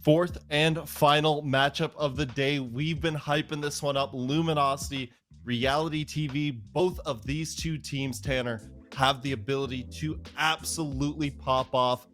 Fourth and final matchup of the day. We've been hyping this one up. Luminosity, Reality TV, both of these two teams, Tanner, have the ability to absolutely pop off.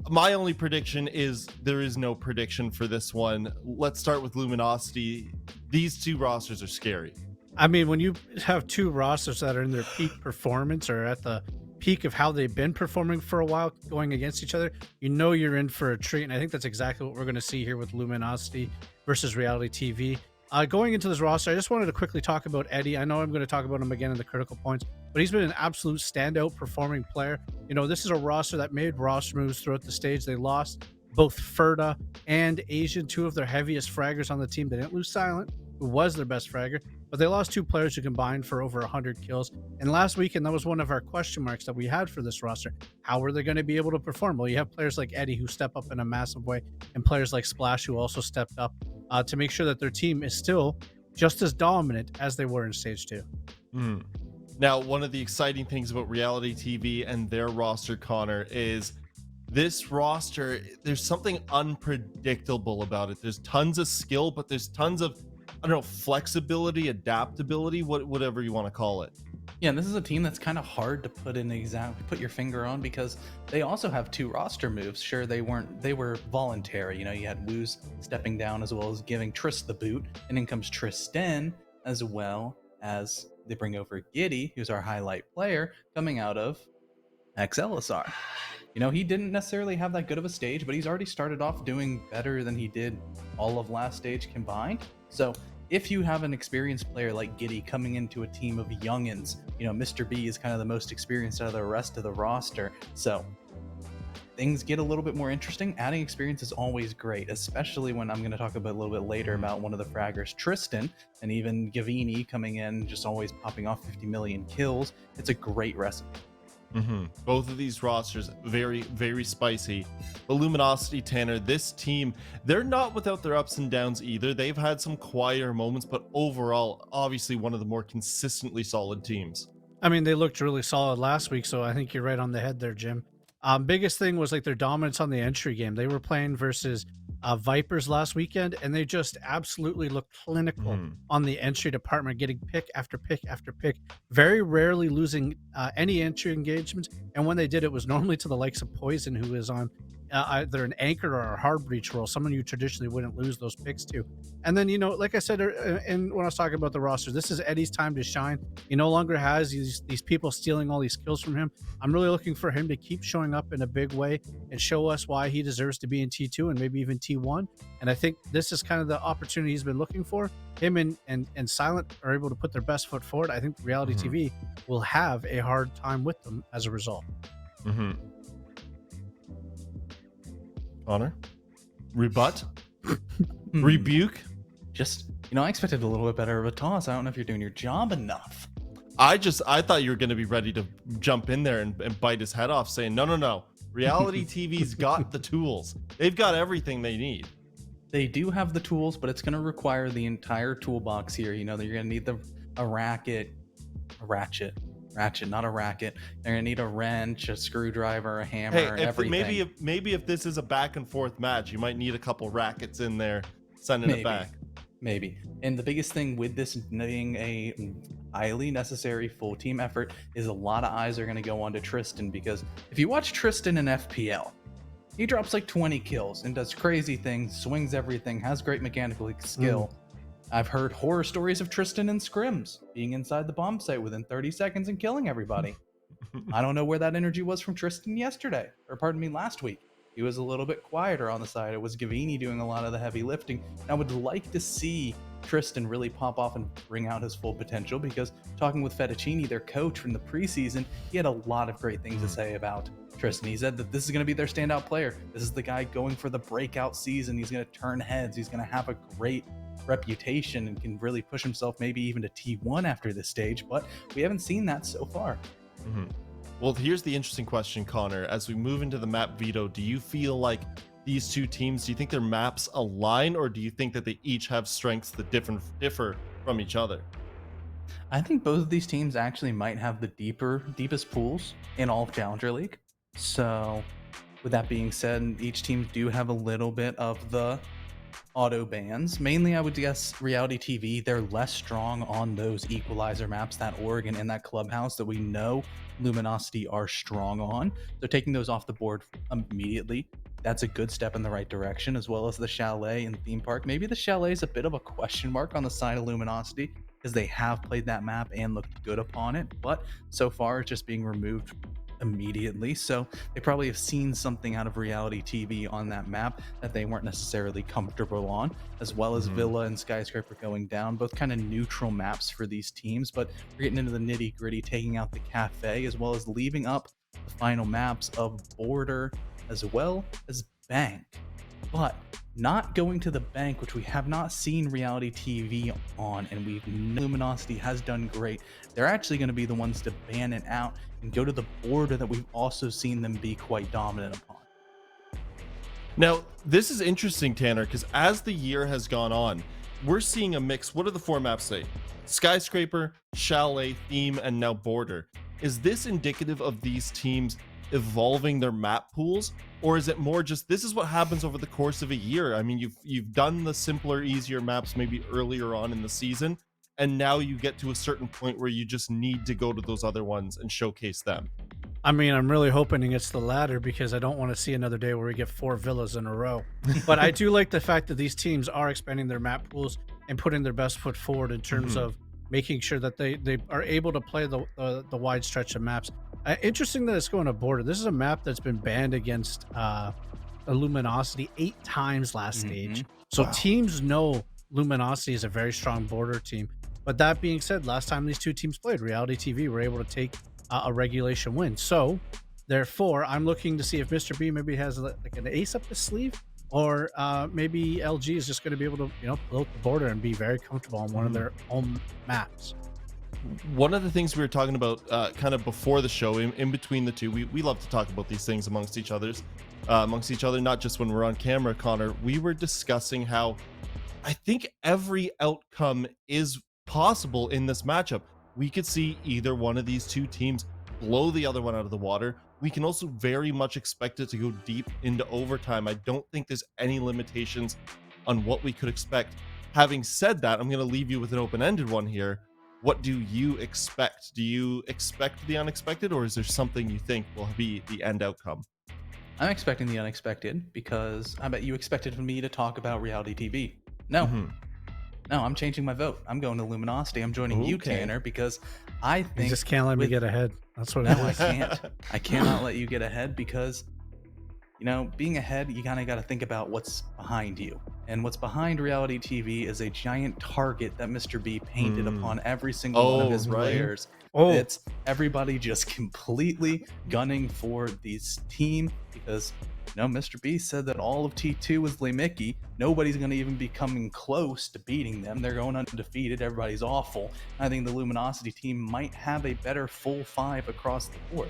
My only prediction is there is no prediction for this one. Let's start with Luminosity. These two rosters are scary. I mean, when you have two rosters that are in their peak performance or at the peak of how they've been performing for a while going against each other, you know you're in for a treat. And I think that's exactly what we're going to see here with Luminosity versus Reality TV. Going into this roster, I just wanted to quickly talk about Eddie. I know I'm going to talk about him again in the critical points, but he's been an absolute standout performing player. You know, this is a roster that made roster moves throughout the stage. They lost both Ferda and Asian, two of their heaviest fraggers on the team. They didn't lose Silent, who was their best fragger, but they lost two players who combined for over 100 kills. And last weekend, that was one of our question marks that we had for this roster. How are they going to be able to perform? Well, you have players like Eddie who step up in a massive way, and players like Splash who also stepped up to make sure that their team is still just as dominant as they were in stage 2. Now, one of the exciting things about Reality TV and their roster, Connor, is this roster, there's something unpredictable about it. There's tons of skill, but there's tons of, I don't know, flexibility, adaptability, whatever you want to call it. Yeah, and this is a team that's kind of hard to put your finger on because they also have two roster moves. Sure, they were voluntary. You know, you had Woos stepping down as well as giving Trist the boot, and in comes Tristan as well as they bring over Giddy, who's our highlight player coming out of XLSR. You know, he didn't necessarily have that good of a stage, but he's already started off doing better than he did all of last stage combined. So if you have an experienced player like Giddy coming into a team of youngins, you know, Mr. B is kind of the most experienced out of the rest of the roster. So things get a little bit more interesting. Adding experience is always great, especially when I'm going to talk about a little bit later about one of the fraggers, Tristan, and even Gavini coming in, just always popping off 50 million kills. It's a great recipe. Both of these rosters very, very spicy. But Luminosity, Tanner, this team, they're not without their ups and downs either. They've had some quieter moments, but overall, obviously one of the more consistently solid teams. I mean, they looked really solid last week, so I think you're right on the head there, Jim. Biggest thing was like their dominance on the entry game. They were playing versus Vipers last weekend, and they just absolutely looked clinical on the entry department, getting pick after pick after pick, very rarely losing any entry engagements. And when they did, it was normally to the likes of Poison, who is on either an anchor or a hard breach role, someone you traditionally wouldn't lose those picks to. And then, you know, like I said, and when I was talking about the roster, this is Eddie's time to shine. He no longer has these people stealing all these kills from him. I'm really looking for him to keep showing up in a big way and show us why he deserves to be in T2 and maybe even T1. And I think this is kind of the opportunity he's been looking for. Him and Silent are able to put their best foot forward. I think Reality TV will have a hard time with them as a result. Honor? Rebut? Rebuke? Just, you know, I expected a little bit better of a toss. I don't know if you're doing your job enough. I thought you were going to be ready to jump in there and bite his head off, saying, no. Reality TV's got the tools. They've got everything they need. They do have the tools, but it's going to require the entire toolbox here. You know, that you're going to need a ratchet, not a racket. They're gonna need a wrench, a screwdriver, a hammer, everything. Maybe if this is a back and forth match, you might need a couple rackets in there, sending it back. Maybe. And the biggest thing with this being a highly necessary full team effort is a lot of eyes are gonna go onto Tristan, because if you watch Tristan in FPL, he drops like 20 kills and does crazy things, swings everything, has great mechanical skill. I've heard horror stories of Tristan and scrims being inside the bomb site within 30 seconds and killing everybody. I don't know where that energy was from Tristan last week. He was a little bit quieter on the side. It was Gavini doing a lot of the heavy lifting. And I would like to see Tristan really pop off and bring out his full potential, because talking with Fettuccini, their coach from the preseason, he had a lot of great things to say about Tristan. He said that this is going to be their standout player. This is the guy going for the breakout season. He's going to turn heads. He's going to have a great reputation and can really push himself maybe even to T1 after this stage, but we haven't seen that so far. Well, here's the interesting question, Connor. As we move into the map veto, do you feel like these two teams, do you think their maps align, or do you think that they each have strengths that differ from each other? I think both of these teams actually might have the deepest pools in all of Challenger League. So With that being said, each team do have a little bit of the auto bans. Mainly, I would guess reality TV, they're less strong on those equalizer maps, that Oregon and that Clubhouse that we know Luminosity are strong on. They're taking those off the board immediately. That's a good step in the right direction, as well as the Chalet and theme park. Maybe the Chalet is a bit of a question mark on the side of Luminosity, because they have played that map and looked good upon it, but so far it's just being removed immediately. So they probably have seen something out of reality TV on that map that they weren't necessarily comfortable on, as well as Villa and Skyscraper going down, both kind of neutral maps for these teams. But we're getting into the nitty gritty, taking out the cafe, as well as leaving up the final maps of Border as well as Bank. But not going to the bank, which we have not seen reality TV on, and Luminosity has done great. They're actually going to be the ones to ban it out and go to the border that we've also seen them be quite dominant upon. Now, this is interesting, Tanner, because as the year has gone on, we're seeing a mix. What do the four maps say? Skyscraper, Chalet, Theme, and now Border. Is this indicative of these teams evolving their map pools, or is it more just this is what happens over the course of a year? I mean, you've done the simpler, easier maps maybe earlier on in the season, and now you get to a certain point where you just need to go to those other ones and showcase them. I mean, I'm really hoping it's the latter, because I don't want to see another day where we get 4 villas in a row. But I do like the fact that these teams are expanding their map pools and putting their best foot forward in terms of making sure that they are able to play the wide stretch of maps. Interesting that it's going to Border. This is a map that's been banned against Luminosity 8 times last stage. So teams know Luminosity is a very strong Border team. But that being said, last time these two teams played, Reality TV were able to take a regulation win. So therefore, I'm looking to see if Mr. B maybe has like an ace up his sleeve, or maybe LG is just going to be able to, float the Border and be very comfortable on one of their own maps. One of the things we were talking about kind of before the show, in between the two, we love to talk about these things amongst each other, not just when we're on camera, Connor. We were discussing how I think every outcome is possible in this matchup. We could see either one of these two teams blow the other one out of the water. We can also very much expect it to go deep into overtime. I don't think there's any limitations on what we could expect. Having said that, I'm going to leave you with an open-ended one here. What do you expect? Do you expect the unexpected, or is there something you think will be the end outcome? I'm expecting the unexpected, because I bet you expected me to talk about reality TV. No. No, I'm changing my vote. I'm going to Luminosity. I'm joining you, Tanner, because I think... You just can't let me get ahead. That's what No, I can't. I cannot let you get ahead, because, being ahead, you kind of got to think about what's behind you. And what's behind reality TV is a giant target that Mr. B painted upon every single one of his players. It's everybody just completely gunning for this team, because Mr. B said that all of T2 was Mickey. Nobody's going to even be coming close to beating them. They're going undefeated. Everybody's awful. I think the Luminosity team might have a better full 5 across the board.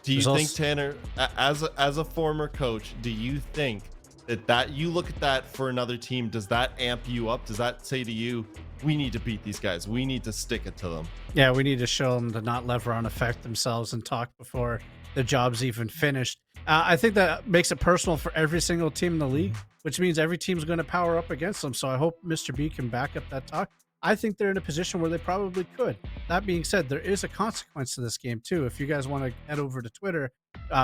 Do you think, Tanner, as a former coach, do you think that you look at that for another team, does that amp you up? Does that say to you, we need to beat these guys, we need to stick it to them? Yeah, we need to show them to not let Veron affect themselves and talk before the job's even finished. I think that makes it personal for every single team in the league, which means every team's going to power up against them. So I hope Mr. B can back up that talk. I think they're in a position where they probably could. That being said, there is a consequence to this game too. If you guys want to head over to Twitter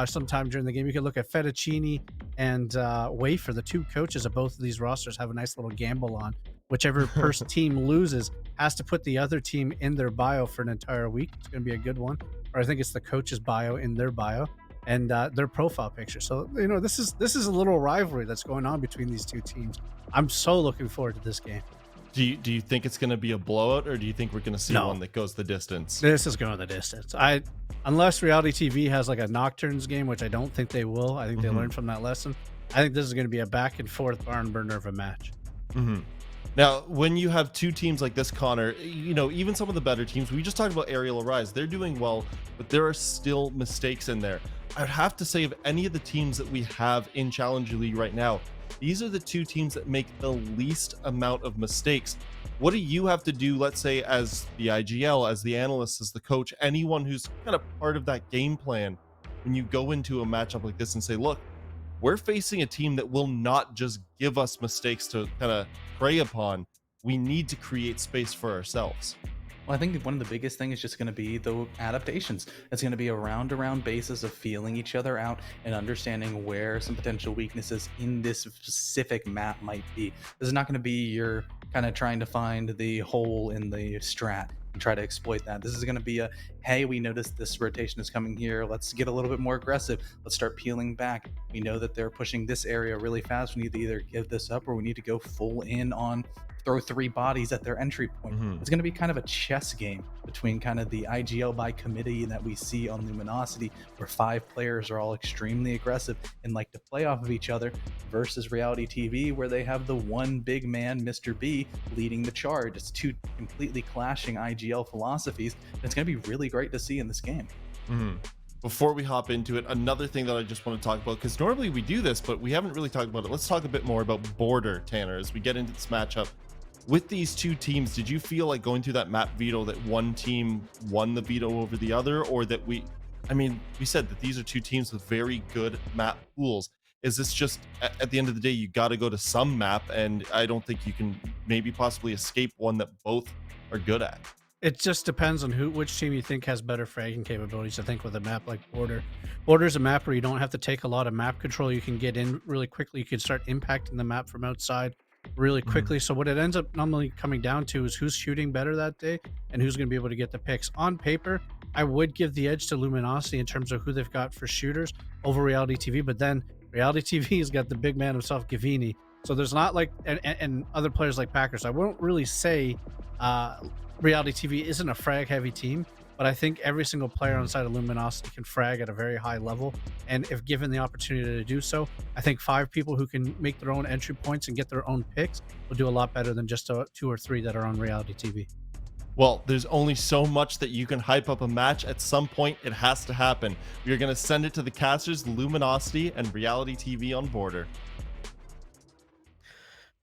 sometime during the game, you can look at Fettuccini and Wafer, the two coaches of both of these rosters, have a nice little gamble on. Whichever first team loses has to put the other team in their bio for an entire week. It's going to be a good one. Or I think it's the coach's bio in their bio and their profile picture. So, this is a little rivalry that's going on between these two teams. I'm so looking forward to this game. Do you think it's going to be a blowout, or do you think we're going to see one that goes the distance? This is going the distance. Unless Reality TV has like a Nocturnes game, which I don't think they will. I think they learned from that lesson. I think this is going to be a back and forth barn burner of a match. Now, when you have two teams like this, Connor, even some of the better teams, we just talked about Aerial Arise, they're doing well, but there are still mistakes in there. I would have to say, of any of the teams that we have in Challenger League right now, these are the two teams that make the least amount of mistakes. What do you have to do, let's say, as the IGL, as the analyst, as the coach, anyone who's kind of part of that game plan, when you go into a matchup like this and say, look, we're facing a team that will not just give us mistakes to kind of prey upon. We need to create space for ourselves. Well, I think one of the biggest things is just going to be the adaptations. It's going to be a round-around basis of feeling each other out and understanding where some potential weaknesses in this specific map might be. This is not going to be your kind of trying to find the hole in the strat and try to exploit that. This is going to be a, hey, we noticed this rotation is coming here. Let's get a little bit more aggressive. Let's start peeling back. We know that they're pushing this area really fast. We need to either give this up or we need to go full in on throw 3 bodies at their entry point. It's going to be kind of a chess game between kind of the IGL by committee that we see on Luminosity, where 5 players are all extremely aggressive and like to play off of each other, versus Reality TV, where they have the one big man, Mr. B, leading the charge. It's 2 completely clashing IGL philosophies. And it's going to be really great to see in this game. Before we hop into it, another thing that I just want to talk about, because normally we do this, but we haven't really talked about it. Let's talk a bit more about Border, Tanner, as we get into this matchup. With these 2 teams, did you feel like going through that map veto that one team won the veto over the other, or that we said that these are 2 teams with very good map pools? Is this just at the end of the day, you got to go to some map, and I don't think you can maybe possibly escape one that both are good at? It just depends on which team you think has better fragging capabilities. I think with a map like Border's a map where you don't have to take a lot of map control. You can get in really quickly. You can start impacting the map from outside really quickly. So what it ends up normally coming down to is who's shooting better that day and who's going to be able to get the picks. On paper, I would give the edge to Luminosity in terms of who they've got for shooters over Reality TV, but then Reality TV's got the big man himself, Gavini. So there's not like and other players like Packers. I won't really say Reality TV isn't a frag heavy team, but I think every single player on the side of Luminosity can frag at a very high level. And if given the opportunity to do so, I think 5 people who can make their own entry points and get their own picks will do a lot better than just 2 or 3 that are on Reality TV. Well, there's only so much that you can hype up a match. At some point, it has to happen. We are going to send it to the casters, Luminosity and Reality TV on Border.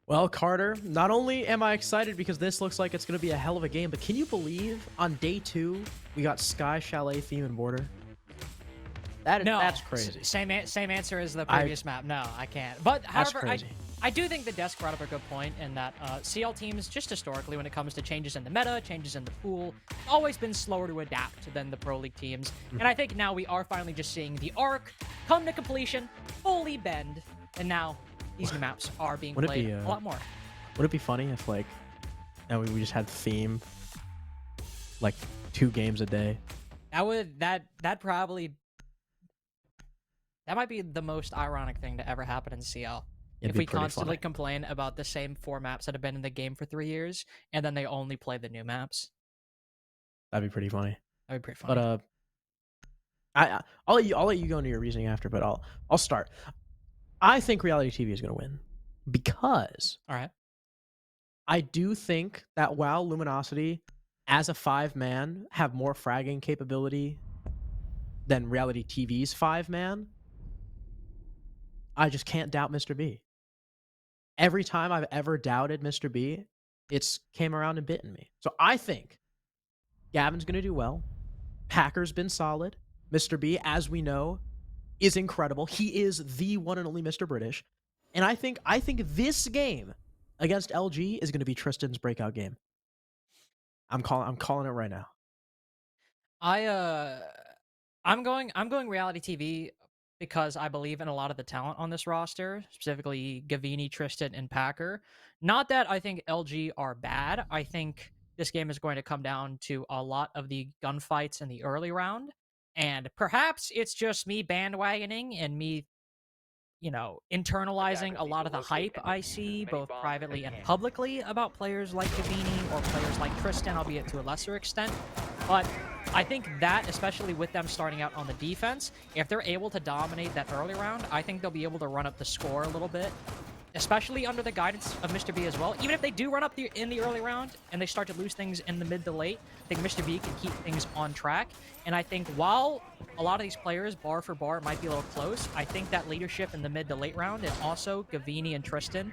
Well, Carter, not only am I excited because this looks like it's going to be a hell of a game, but can you believe on day 2 we got Sky Chalet theme and Border? That's crazy. Same answer as the previous map. No, I can't. But however, I do think the desk brought up a good point in that CL teams, just historically, when it comes to changes in the meta, changes in the pool, always been slower to adapt than the Pro League teams. And I think now we are finally just seeing the arc come to completion, fully bend, and now these new maps are being played a lot more. Would it be funny if, like, now we just had theme, like, 2 games a day? That might be the most ironic thing to ever happen in CL. If we constantly complain about the same 4 maps that have been in the game for 3 years, and then they only play the new maps. That'd be pretty funny. That'd be pretty funny. But I'll let you go into your reasoning after, but I'll start. I think Reality TV is going to win because all right, I do think that while Luminosity as a 5-man have more fragging capability than Reality TV's 5-man, I just can't doubt Mr. B. Every time I've ever doubted Mr. B, it's came around and bitten me. So I think Gavin's going to do well. Packer's been solid. Mr. B, as we know, is incredible. He is the one and only Mr. British. And I think this game against LG is going to be Tristan's breakout game. I'm calling it right now. I'm going Reality TV because I believe in a lot of the talent on this roster, specifically Gavini, Tristan, and Packer. Not that I think LG are bad. I think this game is going to come down to a lot of the gunfights in the early round. And perhaps it's just me bandwagoning and me, internalizing a lot of the hype I see both privately and publicly about players like Gavini or players like Tristan, albeit to a lesser extent. But I think that, especially with them starting out on the defense, if they're able to dominate that early round, I think they'll be able to run up the score a little bit, especially under the guidance of Mr. B as well. Even if they do run up in the early round and they start to lose things in the mid to late, I think Mr. B can keep things on track. And I think while a lot of these players, bar for bar, might be a little close, I think that leadership in the mid to late round, and also Gavini and Tristan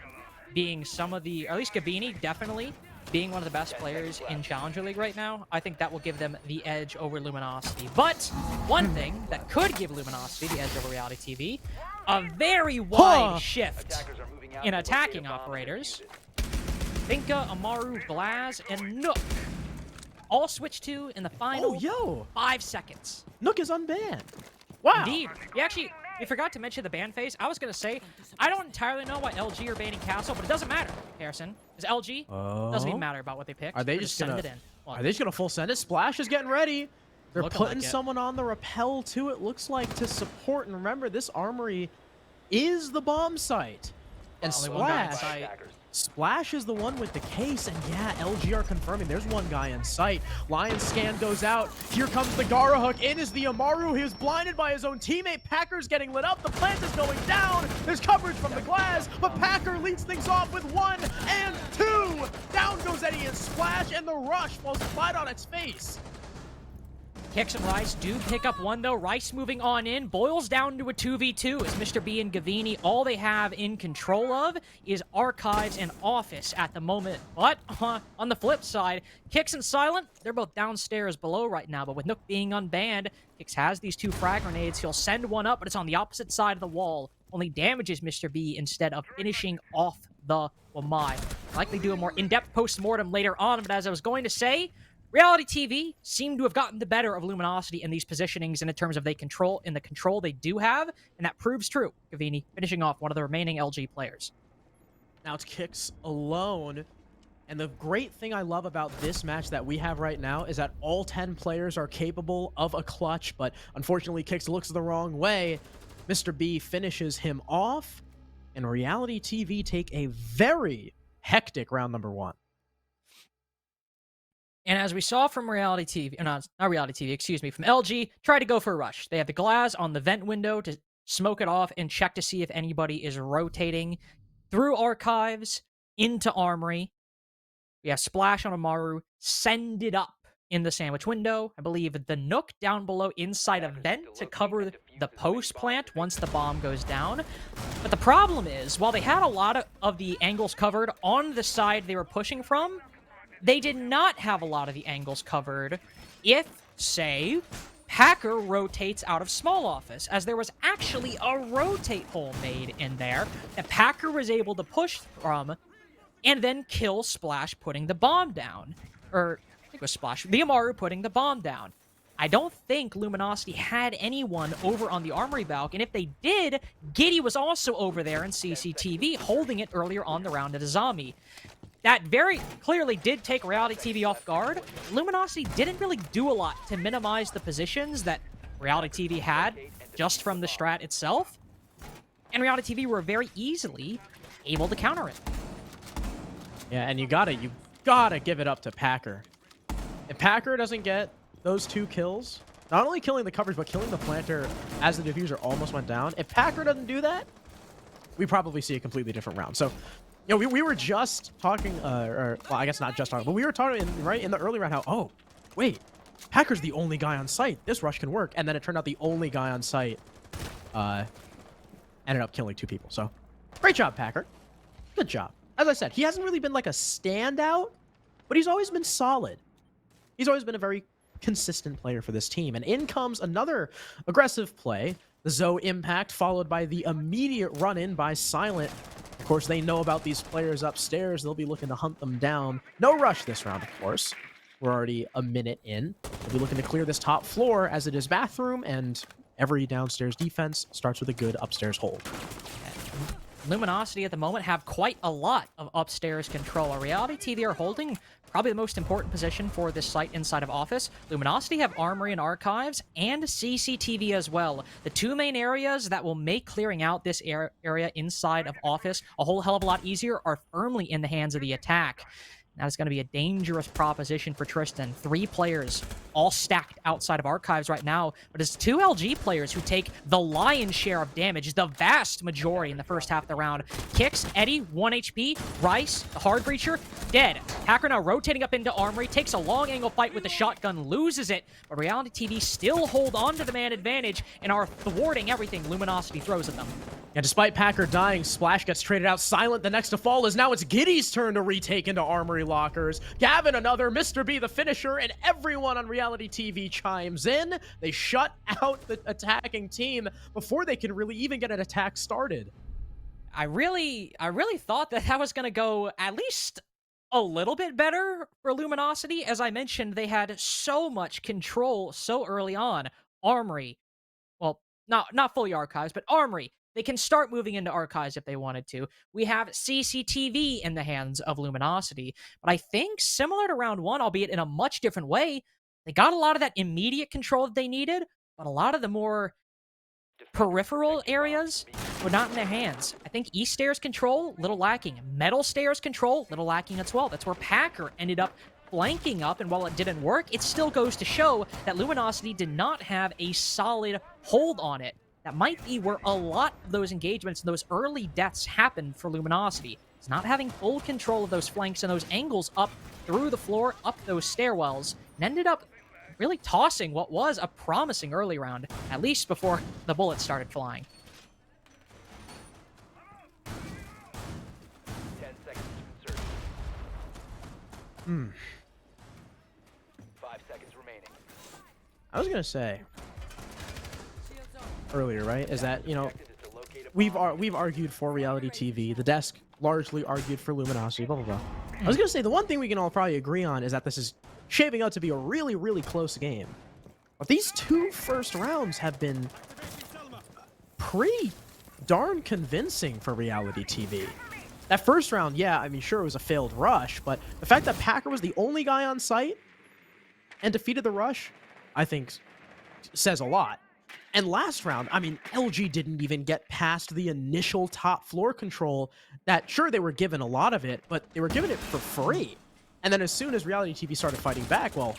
being some of the, or at least Gavini definitely being one of the best players in Challenger League right now, I think that will give them the edge over Luminosity. But one thing that could give Luminosity the edge over Reality TV, a very wide shift in attacking operators. Vinka, Amaru, Blaz, and Nook all switch to in the final 5 seconds. Nook is unbanned. Wow. Indeed. We forgot to mention the ban phase. I was going to say, I don't entirely know why LG are banning Castle, but it doesn't matter, Harrison. Because LG doesn't even matter about what they pick. Are they They're just sending gonna, it in? Are they just going to full send it? Splash is getting ready. They're Looking putting like it. someone on the rappel, too, it looks like, to support. And remember, this armory is the bomb site. And Only one guy in Splash... sight. Splash is the one with the case, and yeah, LG are confirming there's one guy in sight. Lion scan goes out. Here comes the Gara hook. In is the Amaru. He was blinded by his own teammate. Packer's getting lit up. The plant is going down. There's coverage from the glass, but Packer leads things off with 1 and 2. Down goes Eddie and Splash, and the rush falls flat on its face. Kicks and Rice do pick up one, though. Rice moving on in. Boils down to a 2v2 as Mr. B and Gavini, all they have in control of is Archives and Office at the moment. But on the flip side, Kicks and Silent, they're both downstairs below right now. But with Nook being unbanned, Kicks has these 2 frag grenades. He'll send one up, but it's on the opposite side of the wall. Only damages Mr. B instead of finishing off the Wamai. Likely do a more in-depth post-mortem later on, but as I was going to say, Reality TV seem to have gotten the better of Luminosity in these positionings in terms of the control they do have, and that proves true. Gavini finishing off one of the remaining LG players. Now it's Kicks alone. And the great thing I love about this match that we have right now is that all 10 players are capable of a clutch, but unfortunately Kicks looks the wrong way. Mr. B finishes him off, and Reality TV take a very hectic round number 1. And as we saw from Reality TV, not Reality TV, excuse me, from LG, try to go for a rush. They have the glass on the vent window to smoke it off and check to see if anybody is rotating through Archives into Armory. We have Splash on Amaru, send it up in the sandwich window. I believe the Nook down below inside a vent to cover the post plant once the bomb goes down. But the problem is, while they had a lot of the angles covered on the side they were pushing from, they did not have a lot of the angles covered if, say, Packer rotates out of small office, as there was actually a rotate hole made in there that Packer was able to push from and then kill Splash putting the bomb down. Or, I think it was Splash, the Amaru putting the bomb down. I don't think Luminosity had anyone over on the Armory balk, and if they did, Giddy was also over there in CCTV, holding it earlier on the round at a zombie. That very clearly did take Reality TV off guard. Luminosity didn't really do a lot to minimize the positions that Reality TV had just from the strat itself. And Reality TV were very easily able to counter it. Yeah, and you gotta give it up to Packer. If Packer doesn't get those 2 kills, not only killing the coverage, but killing the planter as the diffuser almost went down, if Packer doesn't do that, we probably see a completely different round. So, you know, we were just talking, well, I guess not just talking, but we were talking in the early round how, oh, wait, Packer's the only guy on site. This rush can work. And then it turned out the only guy on site ended up killing 2 people. So, great job, Packer. Good job. As I said, he hasn't really been like a standout, but he's always been solid. He's always been a very consistent player for this team. And in comes another aggressive play, the Zoe impact, followed by the immediate run-in by Silent. Of course, they know about these players upstairs. They'll be looking to hunt them down. No rush this round, of course. We're already a minute in. They'll be looking to clear this top floor as it is bathroom, and every downstairs defense starts with a good upstairs hold. Luminosity at the moment have quite a lot of upstairs control. Reality TV are holding probably the most important position for this site inside of Office. Luminosity have Armory and Archives and CCTV as well. The 2 main areas that will make clearing out this area inside of Office a whole hell of a lot easier are firmly in the hands of the attack. That is going to be a dangerous proposition for Tristan. 3 players all stacked outside of Archives right now, but it's 2 LG players who take the lion's share of damage, the vast majority in the first half of the round. Kicks, Eddie, 1 HP, Rice, the hard breacher, dead. Packer now rotating up into Armory, takes a long angle fight with the shotgun, loses it, but Reality TV still hold on to the man advantage and are thwarting everything Luminosity throws at them. And despite Packer dying, Splash gets traded out. Silent, the next to fall is now it's Giddy's turn to retake into Armory Lockers. Gavin another, Mr. B the finisher, and everyone on reality TV chimes in. They shut out the attacking team before they can really even get an attack started. I really thought that was going to go at least a little bit better for Luminosity. As I mentioned, they had so much control so early on. Armory, well, not fully archives, but Armory. They can start moving into archives if they wanted to. We have CCTV in the hands of Luminosity. But I think similar to round one, albeit in a much different way, they got a lot of that immediate control that they needed, but a lot of the more peripheral areas were not in their hands. I think East Stairs control, little lacking. Metal Stairs control, little lacking as well. That's where Packer ended up flanking up, and while it didn't work, it still goes to show that Luminosity did not have a solid hold on it. That might be where a lot of those engagements and those early deaths happened for Luminosity. It's not having full control of those flanks and those angles up through the floor, up those stairwells, and ended up really tossing what was a promising early round, at least before the bullets started flying. 10 seconds to insertion. 5 seconds remaining. I was gonna say earlier, right, is that, you know, we've argued for reality TV. The desk largely argued for Luminosity, blah, blah, blah. I was gonna say, the one thing we can all probably agree on is that this is shaping out to be a really, really close game. But these two first rounds have been pretty darn convincing for reality TV. That first round, yeah, I mean, sure, it was a failed rush, but the fact that Packer was the only guy on site and defeated the rush, I think, says a lot. And last round, I mean, LG didn't even get past the initial top floor control that, sure, they were given a lot of it, but they were given it for free. And then as soon as reality TV started fighting back, well,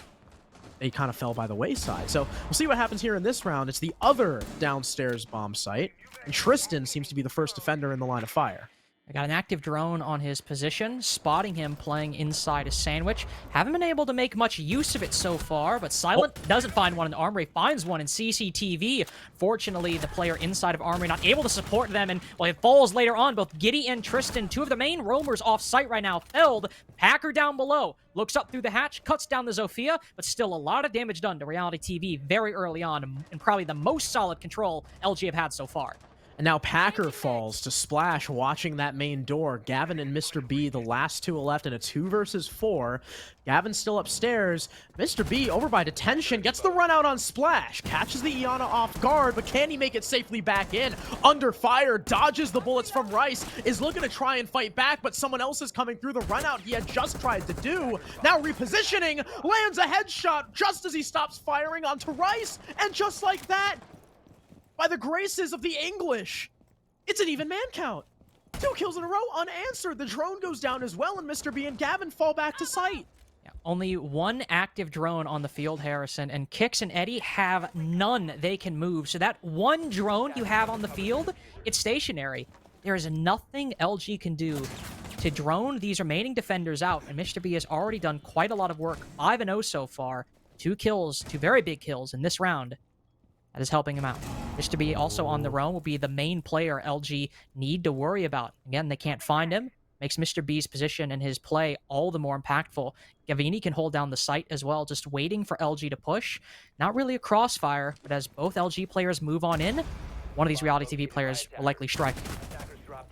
they kind of fell by the wayside. So we'll see what happens here in this round. It's the other downstairs bomb site, and Tristan seems to be the first defender in the line of fire. I got an active drone on his position, spotting him playing inside a sandwich. Haven't been able to make much use of it so far, but Silent doesn't find one in Armory, finds one in CCTV. Fortunately, the player inside of Armory not able to support them, and well, it falls later on. Both Giddy and Tristan, two of the main roamers off site right now, felled. Packer down below, looks up through the hatch, cuts down the Zofia, but still a lot of damage done to reality TV very early on, and probably the most solid control LG have had so far. And now Packer falls to Splash, watching that main door. Gavin and Mr. B, the last two left in a 2 versus 4. Gavin's still upstairs. Mr. B, over by detention, gets the run out on Splash. Catches the Iana off guard, but can he make it safely back in? Under fire, dodges the bullets from Rice, is looking to try and fight back, but someone else is coming through the run out he had just tried to do. Now repositioning, lands a headshot just as he stops firing onto Rice, and just like that, by the graces of the English, it's an even man count. 2 kills in a row unanswered. The drone goes down as well, and Mr. B and Gavin fall back to site. Yeah, only one active drone on the field, Harrison, and Kix and Eddie have none they can move. So that one drone you have on the field, it's stationary. There is nothing LG can do to drone these remaining defenders out, and Mr. B has already done quite a lot of work. 5-0 so far. 2 kills, 2 very big kills in this round. That is helping him out. Mr. B also on the roam will be the main player LG need to worry about. Again, they can't find him. Makes Mr. B's position and his play all the more impactful. Gavini can hold down the site as well, just waiting for LG to push. Not really a crossfire, but as both LG players move on in, one of these reality TV players will likely strike.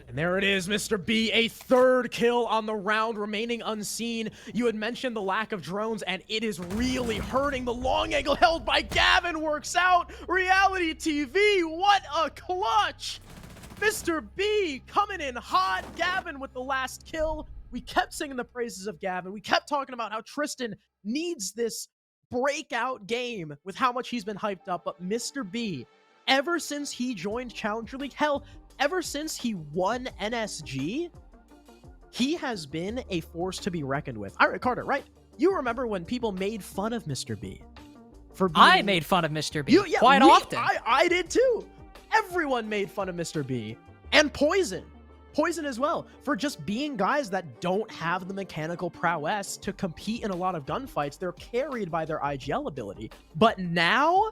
And there it is, Mr. B, a 3rd kill on the round, remaining unseen. You had mentioned the lack of drones, and it is really hurting. The long angle held by Gavin works out. Reality TV, what a clutch! Mr. B coming in hot. Gavin with the last kill. We kept singing the praises of Gavin. We kept talking about how Tristan needs this breakout game with how much he's been hyped up. But Mr. B, ever since he joined Challenger League, hell, ever since he won NSG, he has been a force to be reckoned with. All right, Carter, right? You remember when people made fun of Mr. B for being... I made fun of Mr. B quite often. I did too. Everyone made fun of Mr. B. And Poison as well, for just being guys that don't have the mechanical prowess to compete in a lot of gunfights. They're carried by their IGL ability. But now,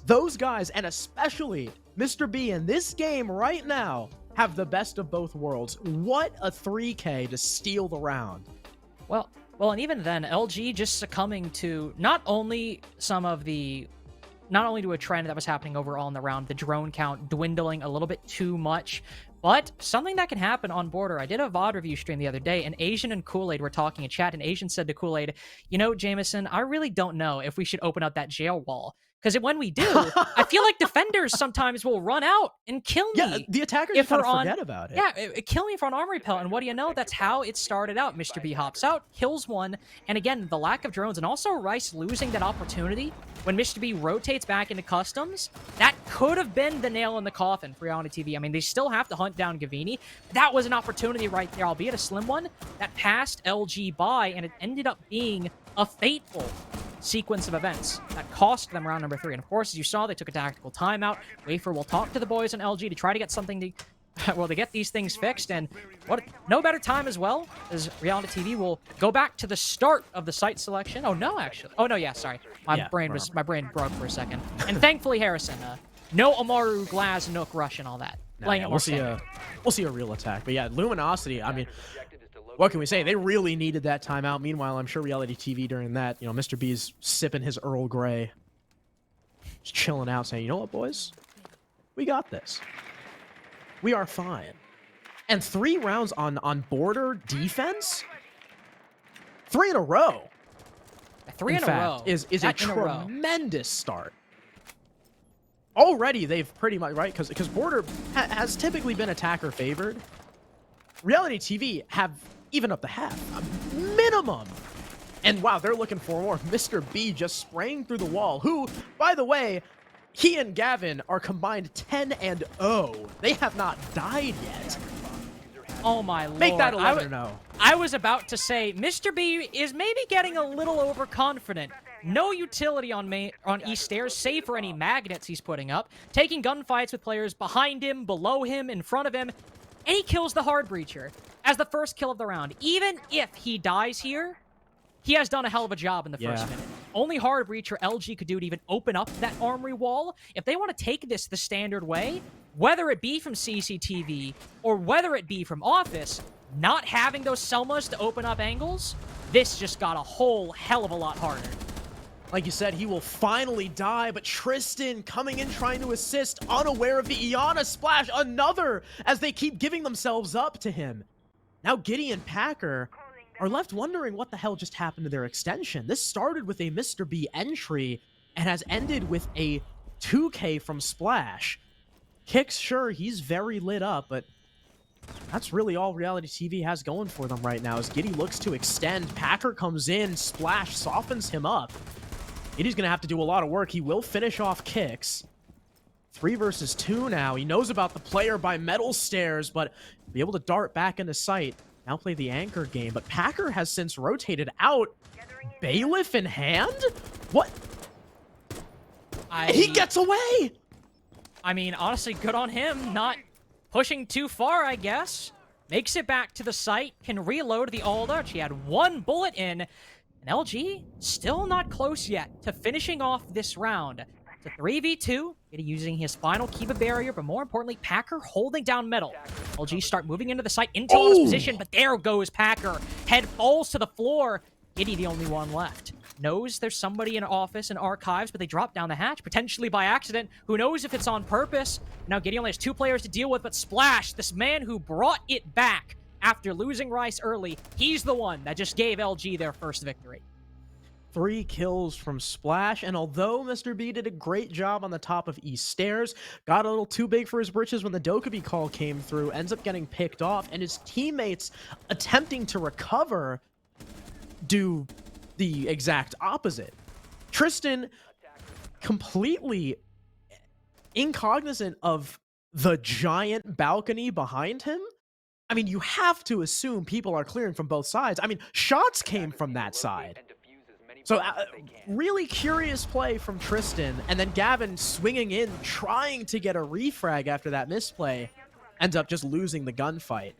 those guys, and especially Mr. B in this game right now have the best of both worlds. What a 3K to steal the round. Well, and even then, LG just succumbing to not only to a trend that was happening overall in the round, the drone count dwindling a little bit too much, but something that can happen on border. I did a VOD review stream the other day, and Asian and Kool-Aid were talking in chat, and Asian said to Kool-Aid, you know, Jameson, I really don't know if we should open up that jail wall. Because when we do, I feel like defenders sometimes will run out and kill me. Yeah, the attackers just forget about it. Yeah, kill me if we're on armor repel. And what do you know? That's how it started out. Mr. B hops out, kills one. And again, the lack of drones and also Rice losing that opportunity when Mr. B rotates back into customs, that could have been the nail in the coffin for Reality TV. I mean, they still have to hunt down Gavini. That was an opportunity right there, albeit a slim one, that passed LG by, and it ended up being a fateful sequence of events that cost them round number 3. And of course, as you saw, they took a tactical timeout. Wafer will talk to the boys on LG to try to get something to get these things fixed. And no better time as well, as Reality TV will go back to the start of the site selection. Oh no, actually. Oh no, yeah, sorry. My brain broke for a second. And thankfully, Harrison, no Amaru, Glaz, Nook, Rush, and all that. We'll see a real attack. But yeah, Luminosity, I mean, what can we say? They really needed that timeout. Meanwhile, I'm sure Reality TV during that, you know, Mr. B's sipping his Earl Grey. Just chilling out saying, you know what, boys? We got this. We are fine. And 3 rounds on border defense? 3 in a row. 3 in a row. Is a tremendous start. Already, they've pretty much, right? Because border has typically been attacker favored. Reality TV have even up the half, minimum. And wow, they're looking for more. Mr. B just spraying through the wall, who, by the way, he and Gavin are combined 10-0. They have not died yet. Oh my lord. Make that 11-0. I was about to say, Mr. B is maybe getting a little overconfident. No utility on East Stairs, save for any magnets he's putting up. Taking gunfights with players behind him, below him, in front of him. And he kills the Hard Breacher as the first kill of the round. Even if he dies here, he has done a hell of a job in the first minute. Only Hard Breacher LG could do to even open up that armory wall. If they want to take this the standard way, whether it be from CCTV or whether it be from Office, not having those Selmas to open up angles, this just got a whole hell of a lot harder. Like you said, he will finally die, but Tristan coming in trying to assist, unaware of the Iana splash, another, as they keep giving themselves up to him. Now Giddy and Packer are left wondering what the hell just happened to their extension. This started with a Mr. B entry and has ended with a 2K from Splash. Kicks, sure, he's very lit up, but that's really all Reality TV has going for them right now. As Giddy looks to extend, Packer comes in, Splash softens him up. Giddy's going to have to do a lot of work. He will finish off Kicks. 3 versus 2 now. He knows about the player by Metal Stairs, but be able to dart back into sight. Now play the anchor game, but Packer has since rotated out. Bailiff in hand? What? He gets away! I mean, honestly, good on him. Not pushing too far, I guess. Makes it back to the site. Can reload the Alda. She had 1 bullet in. And LG still not close yet to finishing off this round. It's a 3v2. Giddy using his final Kiba barrier, but more importantly, Packer holding down Metal. LG start moving into the site, into his position, but there goes Packer. Head falls to the floor. Giddy the only one left. Knows there's somebody in Office and Archives, but they drop down the hatch, potentially by accident. Who knows if it's on purpose? Now Giddy only has 2 players to deal with, but Splash, this man who brought it back after losing Rice early, he's the one that just gave LG their first victory. 3 kills from Splash, and although Mr. B did a great job on the top of East Stairs, got a little too big for his britches when the Dokkaebi call came through, ends up getting picked off, and his teammates attempting to recover do the exact opposite. Tristan completely incognizant of the giant balcony behind him. I mean, you have to assume people are clearing from both sides. I mean, shots came from that side. So, really curious play from Tristan, and then Gavin swinging in, trying to get a refrag after that misplay, ends up just losing the gunfight.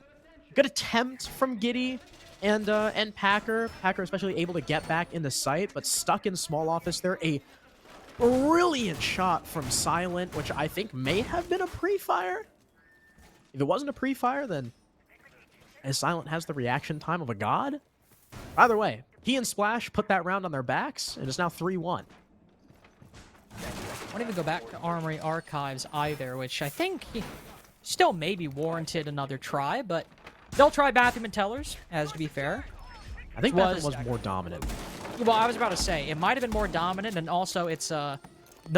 Good attempt from Giddy and Packer. Packer especially able to get back in the site, but stuck in small office there. A Brilliant shot from Silent, which I think may have been a pre-fire. If it wasn't a pre-fire, then as Silent has the reaction time of a god. Either way, he and Splash put that round on their backs, and it's now 3-1. Won't even go back to Armory Archives either, which I think still maybe warranted another try, but they'll try Bathroom and Tellers, as to be fair. I think Bathroom was more dominant. Well, I was about to say, it might have been more dominant, and also it's the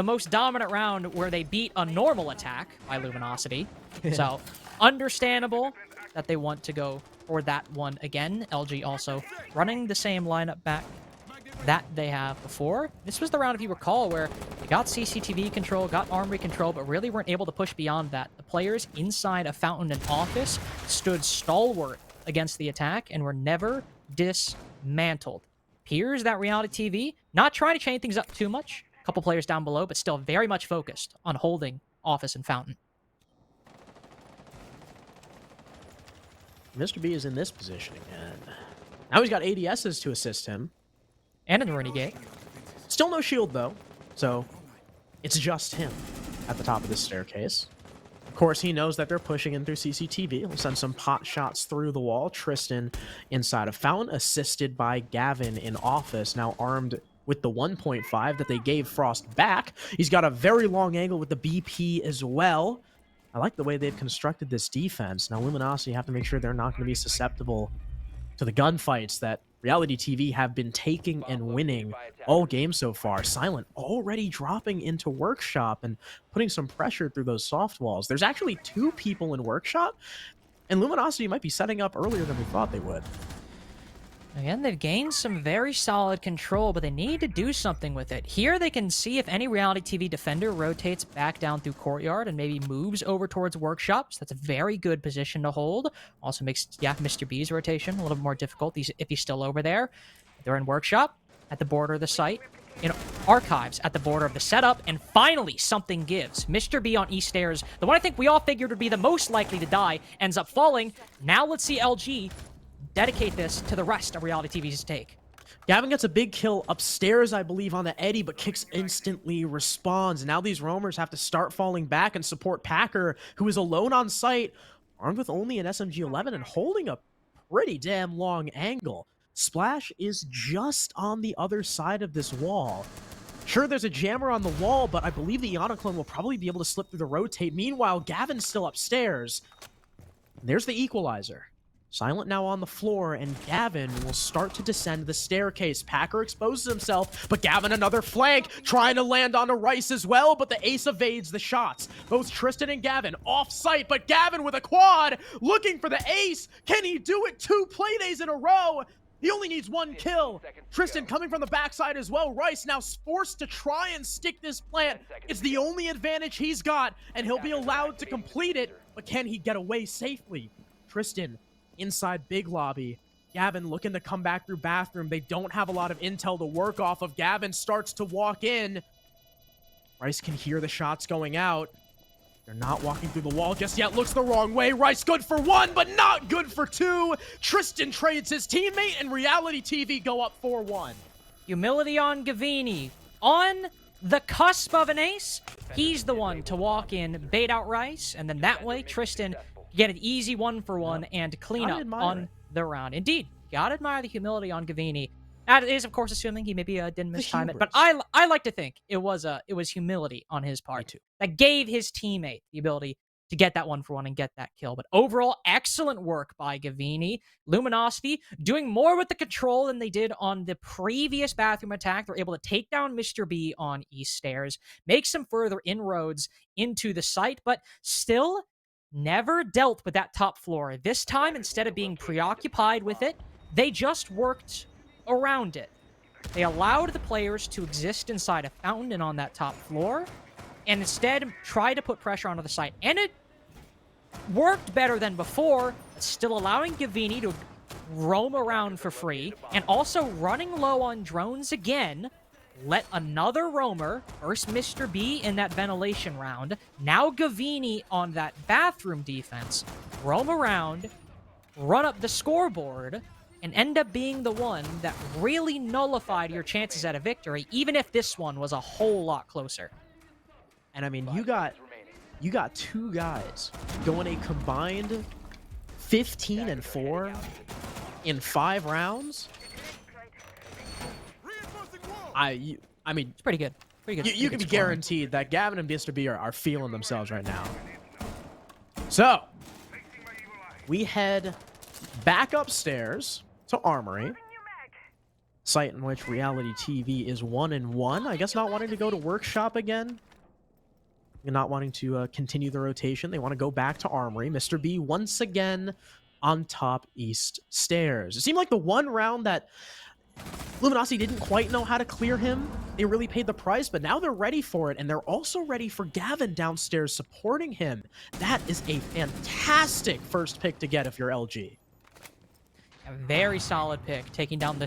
most dominant round where they beat a normal attack by Luminosity. So, understandable that they want to go for that one again. LG also running the same lineup back that they have before. This was the round, if you recall, where they got CCTV control, got Armory control, but really weren't able to push beyond that. The players inside of Fountain and Office stood stalwart against the attack and were never dismantled. Appears that Reality TV not trying to chain things up too much. A couple players down below, but still very much focused on holding Office and Fountain. Mr. B is in this position again. Now he's got ADSs to assist him. And in the Renegade. Still no shield, though. So it's just him at the top of this staircase. Of course, he knows that they're pushing in through CCTV. He'll send some pot shots through the wall. Tristan inside of Fountain, assisted by Gavin in Office, now armed with the 1.5 that they gave Frost back. He's got a very long angle with the BP as well. I like the way they've constructed this defense. Now, Luminosity have to make sure they're not going to be susceptible to the gunfights that Reality TV have been taking and winning all game so far. Silent already dropping into Workshop and putting some pressure through those soft walls. There's actually 2 people in Workshop, and Luminosity might be setting up earlier than we thought they would. Again, they've gained some very solid control, but they need to do something with it. Here they can see if any Reality TV defender rotates back down through Courtyard and maybe moves over towards Workshops. That's a very good position to hold. Also makes, Mr. B's rotation a little more difficult if he's still over there. They're in Workshop, at the border of the site, in Archives, at the border of the setup, and finally something gives. Mr. B on East Stairs, the one I think we all figured would be the most likely to die, ends up falling. Now let's see LG dedicate this to the rest of Reality TV's take. Gavin gets a big kill upstairs, I believe, on the Eddie, but Kicks instantly responds. Now these roamers have to start falling back and support Packer, who is alone on site, armed with only an SMG-11 and holding a pretty damn long angle. Splash is just on the other side of this wall. Sure, there's a jammer on the wall, but I believe the Iana clone will probably be able to slip through the rotate. Meanwhile, Gavin's still upstairs. There's the equalizer. Silent now on the floor, and Gavin will start to descend the staircase. Packer exposes himself, but Gavin another flank, trying to land onto Rice as well, but the ace evades the shots. Both Tristan and Gavin off site, but Gavin with a quad, looking for the ace. Can he do it 2 playdays in a row? He only needs 1 kill. Tristan coming from the backside as well. Rice now forced to try and stick this plant. It's the only advantage he's got, and he'll be allowed to complete it, but can he get away safely? Tristan inside big lobby. Gavin looking to come back through bathroom. They don't have a lot of intel to work off of. Gavin starts to walk in. Rice can hear the shots going out. They're not walking through the wall just yet. Looks the wrong way. Rice good for 1, but not good for 2. Tristan trades his teammate, and Reality TV go up 4-1. Humility on Gavini. On the cusp of an ace, he's the one to walk in, bait out Rice, and then that way Tristan get an easy 1-for-1 and clean up on the round. Indeed, gotta admire the humility on Gavini. That is, of course, assuming he maybe didn't mistime it, but I like to think it was humility on his part that gave his teammate the ability to get that 1-for-1 and get that kill. But overall, excellent work by Gavini. Luminosity doing more with the control than they did on the previous bathroom attack. They're able to take down Mr. B on East Stairs, make some further inroads into the site, but still never dealt with that top floor. This time, instead of being preoccupied with it, they just worked around it. They allowed the players to exist inside a fountain and on that top floor, and instead tried to put pressure onto the site. And it worked better than before, still allowing Gavini to roam around for free, and also running low on drones again. Let another roamer, first Mr. B in that ventilation round, now Gavini on that bathroom defense, roam around, run up the scoreboard, and end up being the one that really nullified your chances at a victory, even if this one was a whole lot closer. And I mean, you got two guys going a combined 15-4 in 5 rounds. I mean, It's pretty good. Pretty good. you can be guaranteed that Gavin and Mr. B are feeling themselves right now. So, we head back upstairs to Armory, site in which Reality TV is 1-1. I guess not wanting to go to Workshop again. And not wanting to continue the rotation. They want to go back to Armory. Mr. B once again on top east stairs. It seemed like the one round that Luminosity didn't quite know how to clear him. They really paid the price, but now they're ready for it, and they're also ready for Gavin downstairs supporting him. That is a fantastic first pick to get if you're LG. A very solid pick, taking down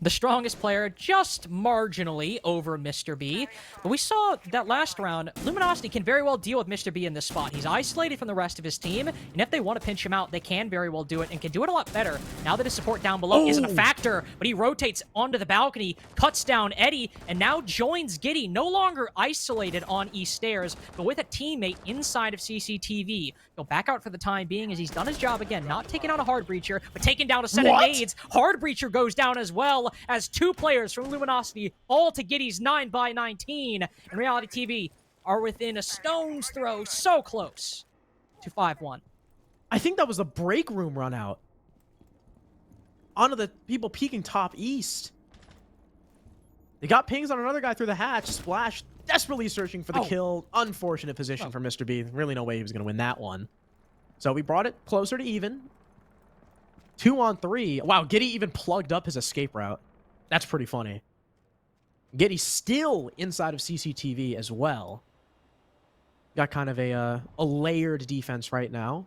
the strongest player just marginally over Mr. B. But we saw that last round, Luminosity can very well deal with Mr. B in this spot. He's isolated from the rest of his team, and if they want to pinch him out, they can very well do it, and can do it a lot better now that his support down below isn't a factor. But he rotates onto the balcony, cuts down Eddie, and now joins Giddy, no longer isolated on East Stairs, but with a teammate inside of CCTV. He'll back out for the time being as he's done his job again, not taking out a Hard Breacher, but taking down a set of nades. Hard Breacher goes down as well, as 2 players from Luminosity fall to Giddy's 9x19, and Reality TV are within a stone's throw, so close to 5-1. I think that was a break room run out onto the people peeking top east. They got pings on another guy through the hatch. Splash desperately searching for the kill. Unfortunate position for Mr. B. Really no way he was going to win that one. So we brought it closer to even. 2-on-3. Wow, Giddy even plugged up his escape route. That's pretty funny. Giddy still inside of CCTV as well. Got kind of a layered defense right now,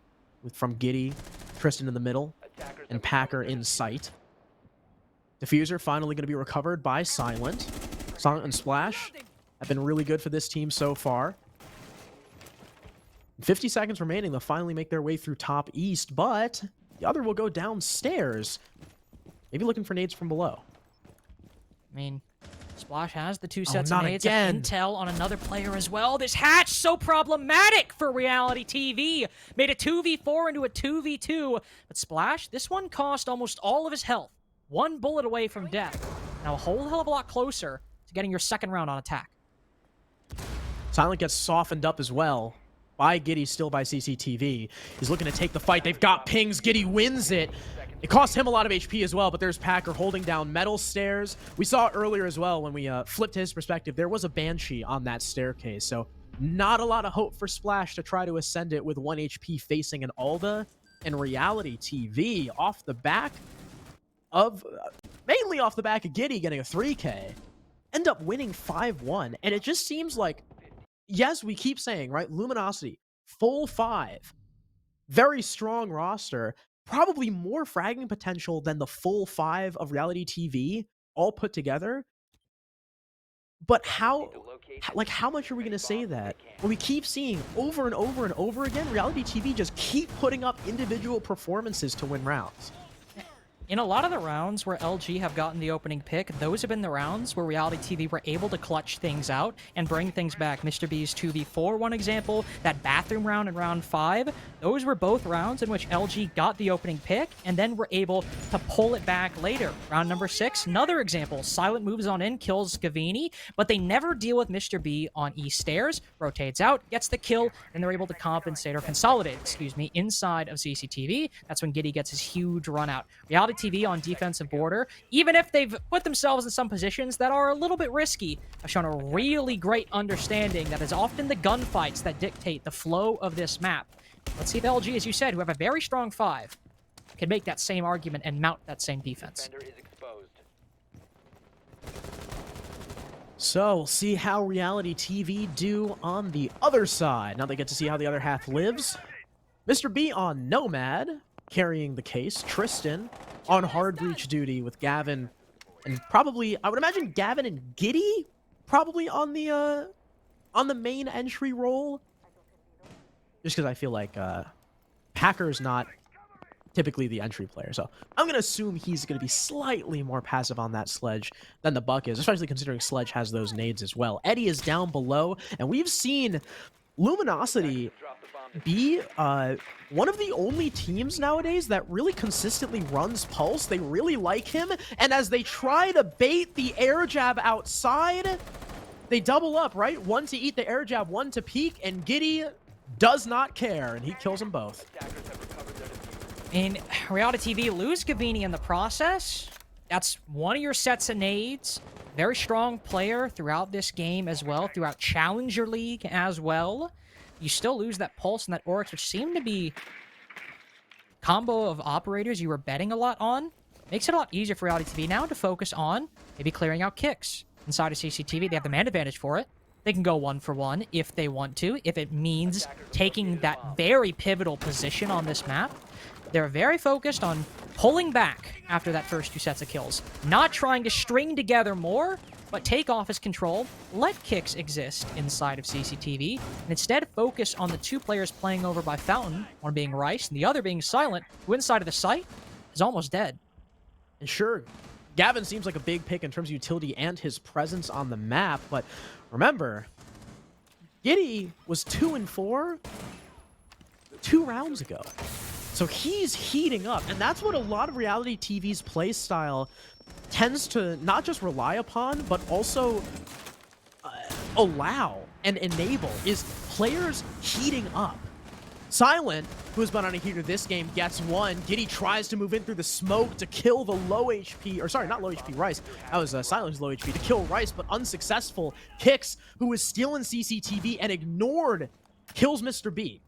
from Giddy, Tristan in the middle, and Packer in sight. Diffuser finally going to be recovered by Silent. Silent and Splash have been really good for this team so far. 50 seconds remaining. They'll finally make their way through top east, but the other will go downstairs. Maybe looking for nades from below. I mean, Splash has the 2 sets of nades. Again. Intel on another player as well. This hatch so problematic for Reality TV. Made a 2v4 into a 2v2. But Splash, this one cost almost all of his health. 1 bullet away from death. Now a whole hell of a lot closer to getting your second round on attack. Silent gets softened up as well by Giddy, still by CCTV. He's looking to take the fight. They've got pings. Giddy wins it. It cost him a lot of HP as well, but there's Packer holding down metal stairs. We saw earlier as well when we flipped his perspective, there was a Banshee on that staircase, so not a lot of hope for Splash to try to ascend it with 1 HP facing an Alda. And Reality TV off the back of, mainly off the back of Giddy getting a 3K, end up winning 5-1. And it just seems like, yes, we keep saying, right, Luminosity, full 5, very strong roster, probably more fragging potential than the full 5 of Reality TV all put together. But how much are we going to say that when we keep seeing over and over and over again, Reality TV just keep putting up individual performances to win rounds? In a lot of the rounds where LG have gotten the opening pick, those have been the rounds where Reality TV were able to clutch things out and bring things back. Mr. B's 2v4, one example, that bathroom round in round 5, those were both rounds in which LG got the opening pick and then were able to pull it back later. Round number 6, another example, Silent moves on in, kills Scavini, but they never deal with Mr. B on East Stairs, rotates out, gets the kill, and they're able to compensate, or consolidate, inside of CCTV. That's when Giddy gets his huge run out. Reality TV on defensive border, even if they've put themselves in some positions that are a little bit risky, have shown a really great understanding that is often the gunfights that dictate the flow of this map. Let's see if LG, as you said, who have a very strong 5, can make that same argument and mount that same defense. So we'll see how Reality TV do on the other side. Now they get to see how the other half lives. Mr. B on Nomad, carrying the case. Tristan on hard breach duty with Gavin, and probably, I would imagine Gavin and Giddy probably on the main entry role. Just because I feel like Packer's not typically the entry player. So I'm going to assume he's going to be slightly more passive on that Sledge than the Buck is, especially considering Sledge has those nades as well. Eddie is down below, and we've seen Luminosity be one of the only teams nowadays that really consistently runs Pulse. They really like him, and as they try to bait the air jab outside, they double up, right? One to eat the air jab, one to peek, and Giddy does not care, and he kills them both. In Reality TV, lose Gavini in the process. That's one of your sets of nades. Very strong player throughout this game as well, throughout Challenger League as well. You still lose that Pulse and that Oryx, which seem to be combo of operators you were betting a lot on. Makes it a lot easier for Reality TV now to focus on maybe clearing out kicks inside of CCTV. They have the man advantage for it. They can go 1-for-1 if they want to, if it means taking that very pivotal position on this map. They're very focused on pulling back after that first 2 sets of kills. Not trying to string together more, but take office control, let kicks exist inside of CCTV, and instead focus on the 2 players playing over by Fountain, one being Rice and the other being Silent, who inside of the site is almost dead. And sure, Gavin seems like a big pick in terms of utility and his presence on the map, but remember, Giddy was 2-4 2 rounds ago. So he's heating up, and that's what a lot of Reality TV's play style tends to not just rely upon, but also allow and enable, is players heating up. Silent, who has been on a heater this game, gets one. Giddy tries to move in through the smoke to kill the low HP, or sorry, not low HP, Rice. That was Silent's low HP, to kill Rice, but unsuccessful. Kicks, who was still in CCTV and ignored, kills Mr. B.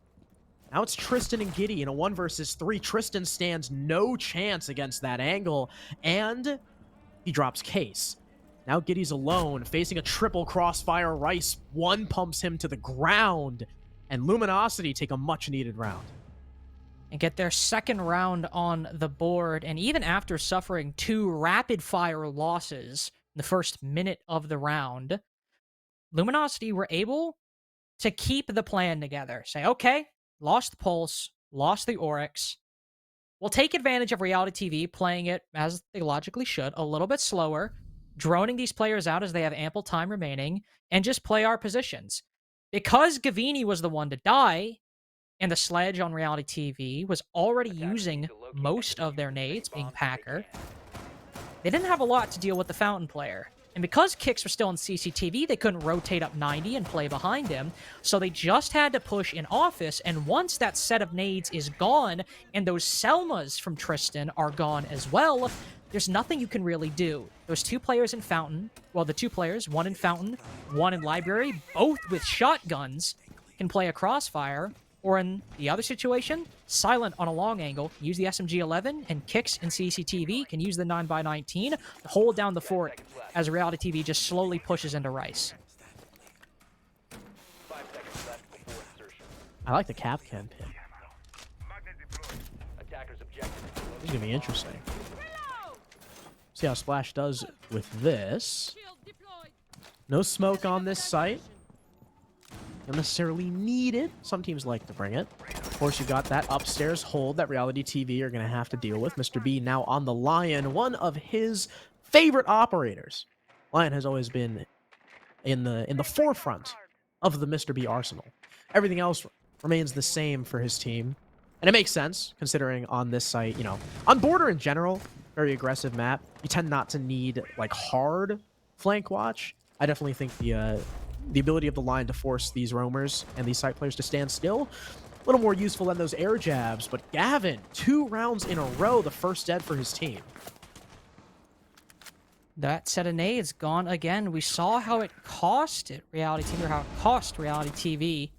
Now it's Tristan and Giddy in a 1 versus 3. Tristan stands no chance against that angle, and he drops Case. Now Giddy's alone, facing a triple crossfire. Rice one pumps him to the ground, and Luminosity take a much-needed round. And get their second round on the board, and even after suffering 2 rapid-fire losses in the first minute of the round, Luminosity were able to keep the plan together. Say, okay, lost the Pulse, lost the Oryx. We'll take advantage of Reality TV, playing it, as they logically should, a little bit slower, droning these players out as they have ample time remaining, and just play our positions. Because Gavini was the one to die, and the Sledge on Reality TV was already using most of their nades, being Packer, they didn't have a lot to deal with the Fountain player. And because Kicks were still in CCTV, they couldn't rotate up 90 and play behind him, so they just had to push in office, and once that set of nades is gone, and those Selmas from Tristan are gone as well, there's nothing you can really do. Those 2 players in Fountain, well, the 2 players, one in Fountain, one in Library, both with shotguns, can play a crossfire, or in the other situation, Silent on a long angle, use the SMG-11, and Kicks in CCTV can use the 9x19 to hold down the fort as Reality TV just slowly pushes into Rice. I like the Capcan pick. This is going to be interesting. See how Splash does with this. No smoke on this site. Don't necessarily need it. Some teams like to bring it. Of course, you got that upstairs hold that Reality TV are going to have to deal with. Mr. B now on the Lion, one of his favorite operators. Lion has always been in the forefront of the Mr. B arsenal. Everything else remains the same for his team. And it makes sense, considering on this site, you know, on Border in general, very aggressive map, you tend not to need, like, hard flank watch. I definitely think the ability of the line to force these roamers and these site players to stand still, a little more useful than those air jabs. But Gavin, 2 rounds in a row, the first dead for his team. That set of nades gone again. We saw how it cost Reality TV, or how it cost Reality TV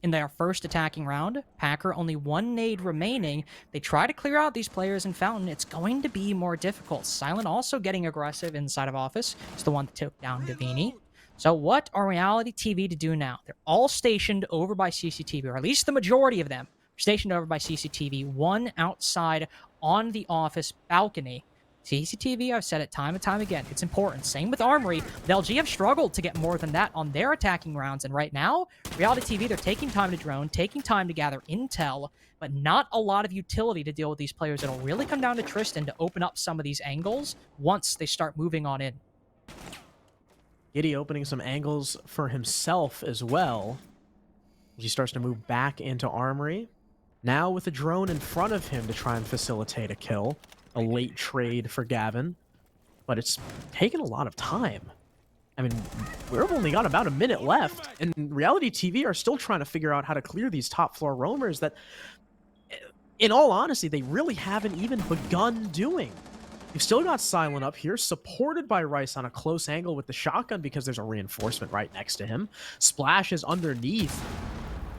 in their first attacking round. Packer, only 1 nade remaining. They try to clear out these players in Fountain. It's going to be more difficult. Silent also getting aggressive inside of Office. It's the one that took down Gavini. So what are Reality TV to do now? They're all stationed over by CCTV, or at least the majority of them are stationed over by CCTV, one outside on the Office balcony. CCTV, I've said it time and time again, it's important. Same with Armory. The LG have struggled to get more than that on their attacking rounds, and right now, Reality TV, they're taking time to drone, taking time to gather intel, but not a lot of utility to deal with these players. It'll really come down to Tristan to open up some of these angles once they start moving on in. Giddy opening some angles for himself as well. He starts to move back into Armory. Now with a drone in front of him to try and facilitate a kill. A late trade for Gavin. But it's taken a lot of time. I mean, we've only got about a minute left. And Reality TV are still trying to figure out how to clear these top floor roamers that, in all honesty, they really haven't even begun doing. You've still got Silent up here, supported by Rice on a close angle with the shotgun because there's a reinforcement right next to him. Splash is underneath.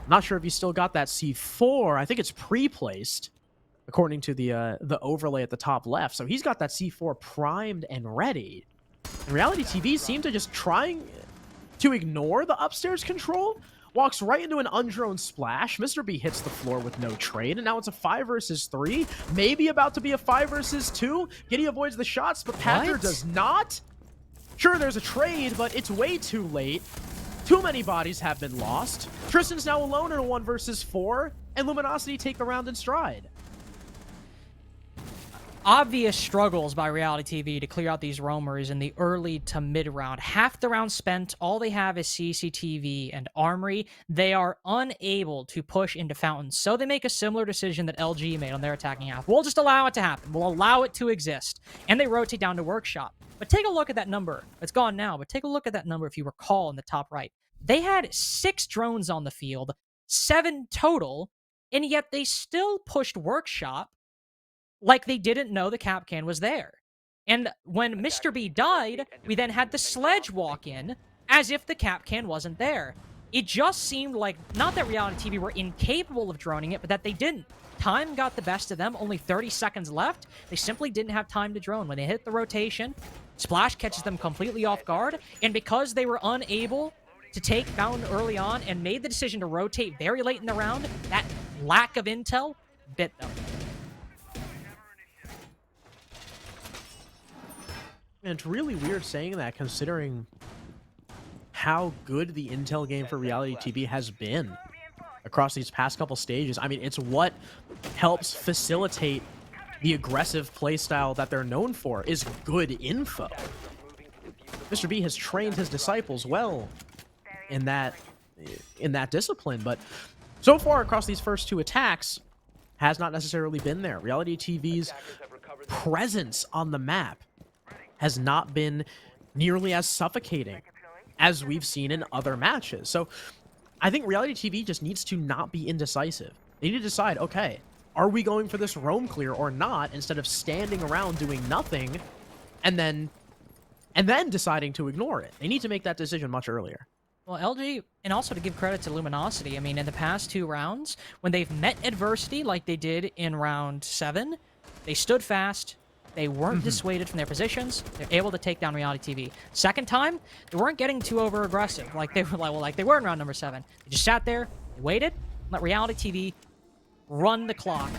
Not sure if he's still got that C4. I think it's pre-placed, according to the overlay at the top left. So he's got that C4 primed and ready. And Reality TV seemed to just trying to ignore the upstairs control. Walks right into an undroned Splash. Mr. B hits the floor with no trade, and now it's a 5 versus 3. Maybe about to be a 5 versus 2. Giddy avoids the shots, but Packer does not. Sure, there's a trade, but it's way too late. Too many bodies have been lost. Tristan's now alone in a 1 versus 4, and Luminosity take the round in stride. Obvious struggles by Reality TV to clear out these roamers in the early to mid round. Half the round spent, all they have is CCTV and Armory. They are unable to push into Fountains, so they make a similar decision that LG made on their attacking half. We'll just allow it to happen. We'll allow it to exist. And they rotate down to Workshop. But take a look at that number. It's gone now, but take a look at that number if you recall in the top right. They had 6 drones on the field, 7 total, and yet they still pushed Workshop like they didn't know the Capcan was there. And when Mr. B died, we then had the Sledge walk in as if the Capcan wasn't there. It just seemed like, not that Reality TV were incapable of droning it, but that they didn't. Time got the best of them, only 30 seconds left. They simply didn't have time to drone. When they hit the rotation, Splash catches them completely off guard, and because they were unable to take Fountain early on and made the decision to rotate very late in the round, that lack of intel bit them. And it's really weird saying that, considering how good the intel game for Reality TV has been across these past couple stages. I mean, it's what helps facilitate the aggressive playstyle that they're known for, is good info. Mr. B has trained his disciples well in that discipline, but so far across these first 2 attacks has not necessarily been there. Reality TV's presence on the map has not been nearly as suffocating as we've seen in other matches. So I think Reality TV just needs to not be indecisive. They need to decide, okay, are we going for this roam clear or not, instead of standing around doing nothing and then deciding to ignore it. They need to make that decision much earlier. Well, LG, and also to give credit to Luminosity, I mean, in the past 2 rounds, when they've met adversity like they did in round 7, they stood fast. They weren't dissuaded from their positions. They're able to take down Reality TV. Second time, they weren't getting too over-aggressive like they were in round number 7. They just sat there, they waited, let Reality TV run the clock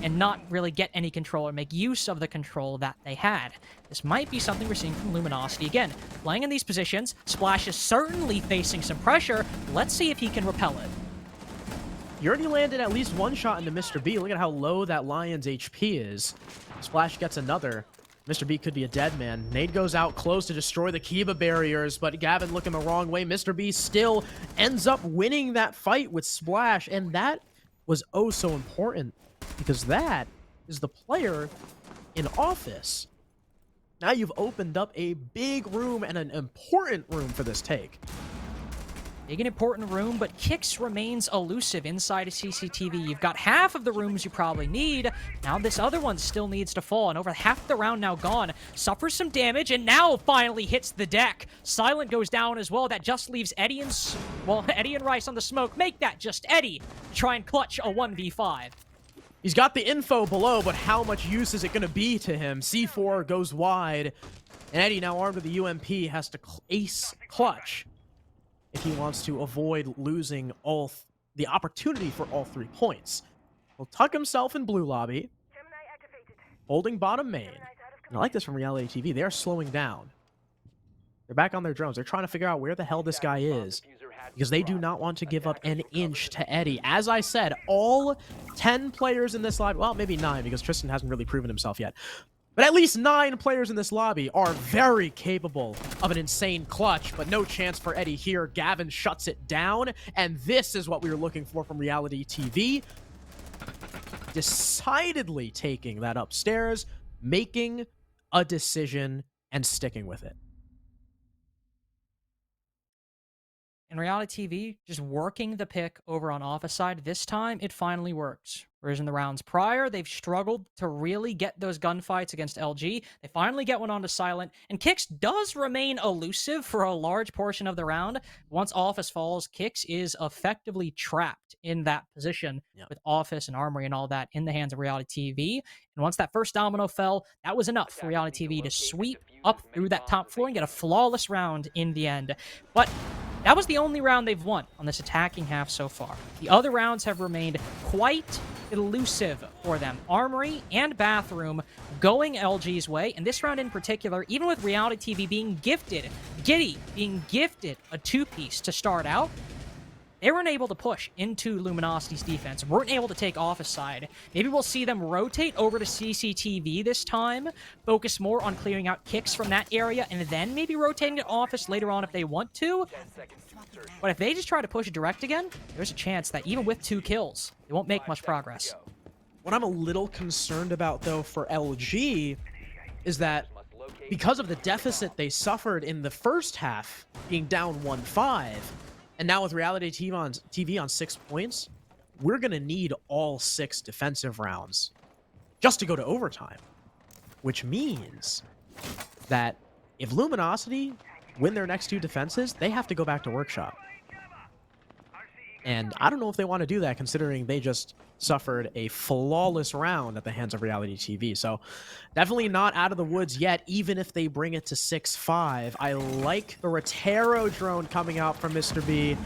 and not really get any control or make use of the control that they had. This might be something we're seeing from Luminosity. Again, playing in these positions, Splash is certainly facing some pressure. Let's see if he can repel it. You already landed at least 1 shot into Mr. B. Look at how low that Lion's HP is. Splash gets another. Mr. B could be a dead man. Nade goes out close to destroy the Kiba barriers, but Gavin looking the wrong way. Mr. B still ends up winning that fight with Splash, and that was oh so important, because that is the player in Office. Now you've opened up a big room and an important room for this take. Big and important room, but Kix remains elusive inside of CCTV. You've got half of the rooms you probably need. Now this other one still needs to fall, and over half the round now gone. Suffers some damage, and now finally hits the deck. Silent goes down as well. That just leaves Eddie and Rice on the smoke. Make that just Eddie to try and clutch a 1v5. He's got the info below, but how much use is it going to be to him? C4 goes wide, and Eddie, now armed with the UMP, has to ace clutch if he wants to avoid losing the opportunity for all 3 points. He'll tuck himself in blue lobby, holding bottom main. And I like this from Reality TV. They are slowing down. They're back on their drones. They're trying to figure out where the hell this guy is, because they do not want to give up an inch to Eddie. As I said, all 10 players in this lobby, well, maybe 9, because Tristan hasn't really proven himself yet, but at least 9 players in this lobby are very capable of an insane clutch, but no chance for Eddie here. Gavin shuts it down, and this is what we were looking for from Reality TV. Decidedly taking that upstairs, making a decision, and sticking with it. In Reality TV, just working the pick over on Office side, this time it finally works. Whereas in the rounds prior, they've struggled to really get those gunfights against LG. They finally get one onto Silent, and Kix does remain elusive for a large portion of the round. Once Office falls, Kix is effectively trapped in that position with Office and Armory and all that in the hands of Reality TV. And once that first domino fell, that was enough for Reality TV to sweep up through that top floor and get a flawless round in the end. But that was the only round they've won on this attacking half so far. The other rounds have remained quite elusive for them. Armory and Bathroom going LG's way, and this round in particular, even with Reality TV being gifted, Giddy being gifted a 2-piece to start out, they weren't able to push into Luminosity's defense, weren't able to take Office side. Maybe we'll see them rotate over to CCTV this time, focus more on clearing out Kicks from that area, and then maybe rotating to Office later on if they want to. But if they just try to push direct again, there's a chance that even with 2 kills, they won't make much progress. What I'm a little concerned about, though, for LG is that because of the deficit they suffered in the first half, being down 1-5, and now with Reality TV on 6 points, we're going to need all 6 defensive rounds just to go to overtime. Which means that if Luminosity win their next 2 defenses, they have to go back to Workshop. And I don't know if they want to do that, considering they just suffered a flawless round at the hands of Reality TV. So definitely not out of the woods yet, even if they bring it to 6-5. I like the Rotero drone coming out from Mr. B.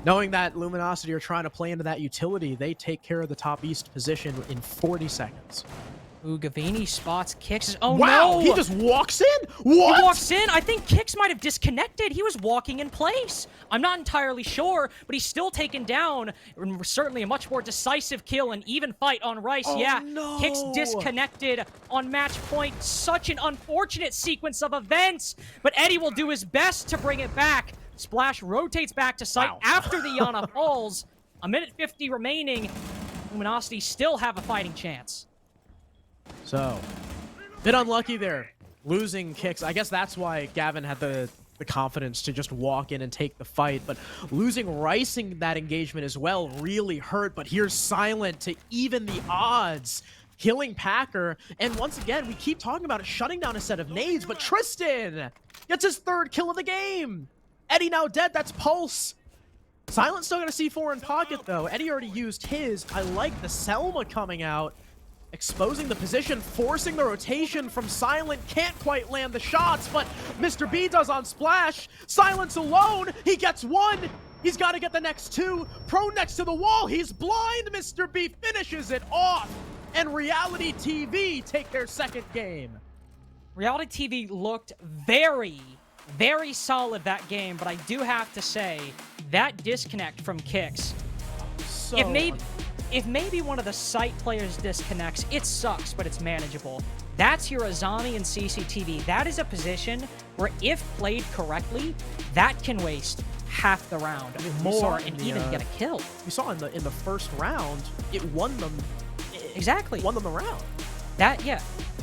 Knowing that Luminosity are trying to play into that utility, they take care of the top east position in 40 seconds. Ooh, Gavini spots Kix. Oh, wow, no! He just walks in? What? He walks in. I think Kix might have disconnected. He was walking in place. I'm not entirely sure, but he's still taken down. Certainly a much more decisive kill and even fight on Rice. Oh, yeah, no. Kix disconnected on match point. Such an unfortunate sequence of events, but Eddie will do his best to bring it back. Splash rotates back to site after the Yana falls. A minute 50 remaining. Luminosity still have a fighting chance. So, bit unlucky there, losing Kicks. I guess that's why Gavin had the confidence to just walk in and take the fight, but losing Rice in that engagement as well really hurt. But here's Silent to even the odds, killing Packer. And once again, we keep talking about it, shutting down a set of nades, but Tristan gets his 3rd kill of the game. Eddie now dead, that's Pulse. Silent's still gonna C4 in pocket though. Eddie already used his. I like the Selma coming out, exposing the position, forcing the rotation from Silent. Can't quite land the shots, but Mr. B does on Splash. Silent's alone. He gets 1. He's got to get the next 2. Pro next to the wall. He's blind. Mr. B finishes it off. And Reality TV take their 2nd game. Reality TV looked very, very solid that game, but I do have to say, that disconnect from Kix, So if maybe one of the site players disconnects, it sucks, but it's manageable. That's your Azami and CCTV. That is a position where, if played correctly, that can waste half the round, more, and even get a kill. We saw in the first round, it won them. Exactly. Won them the round. That, yeah.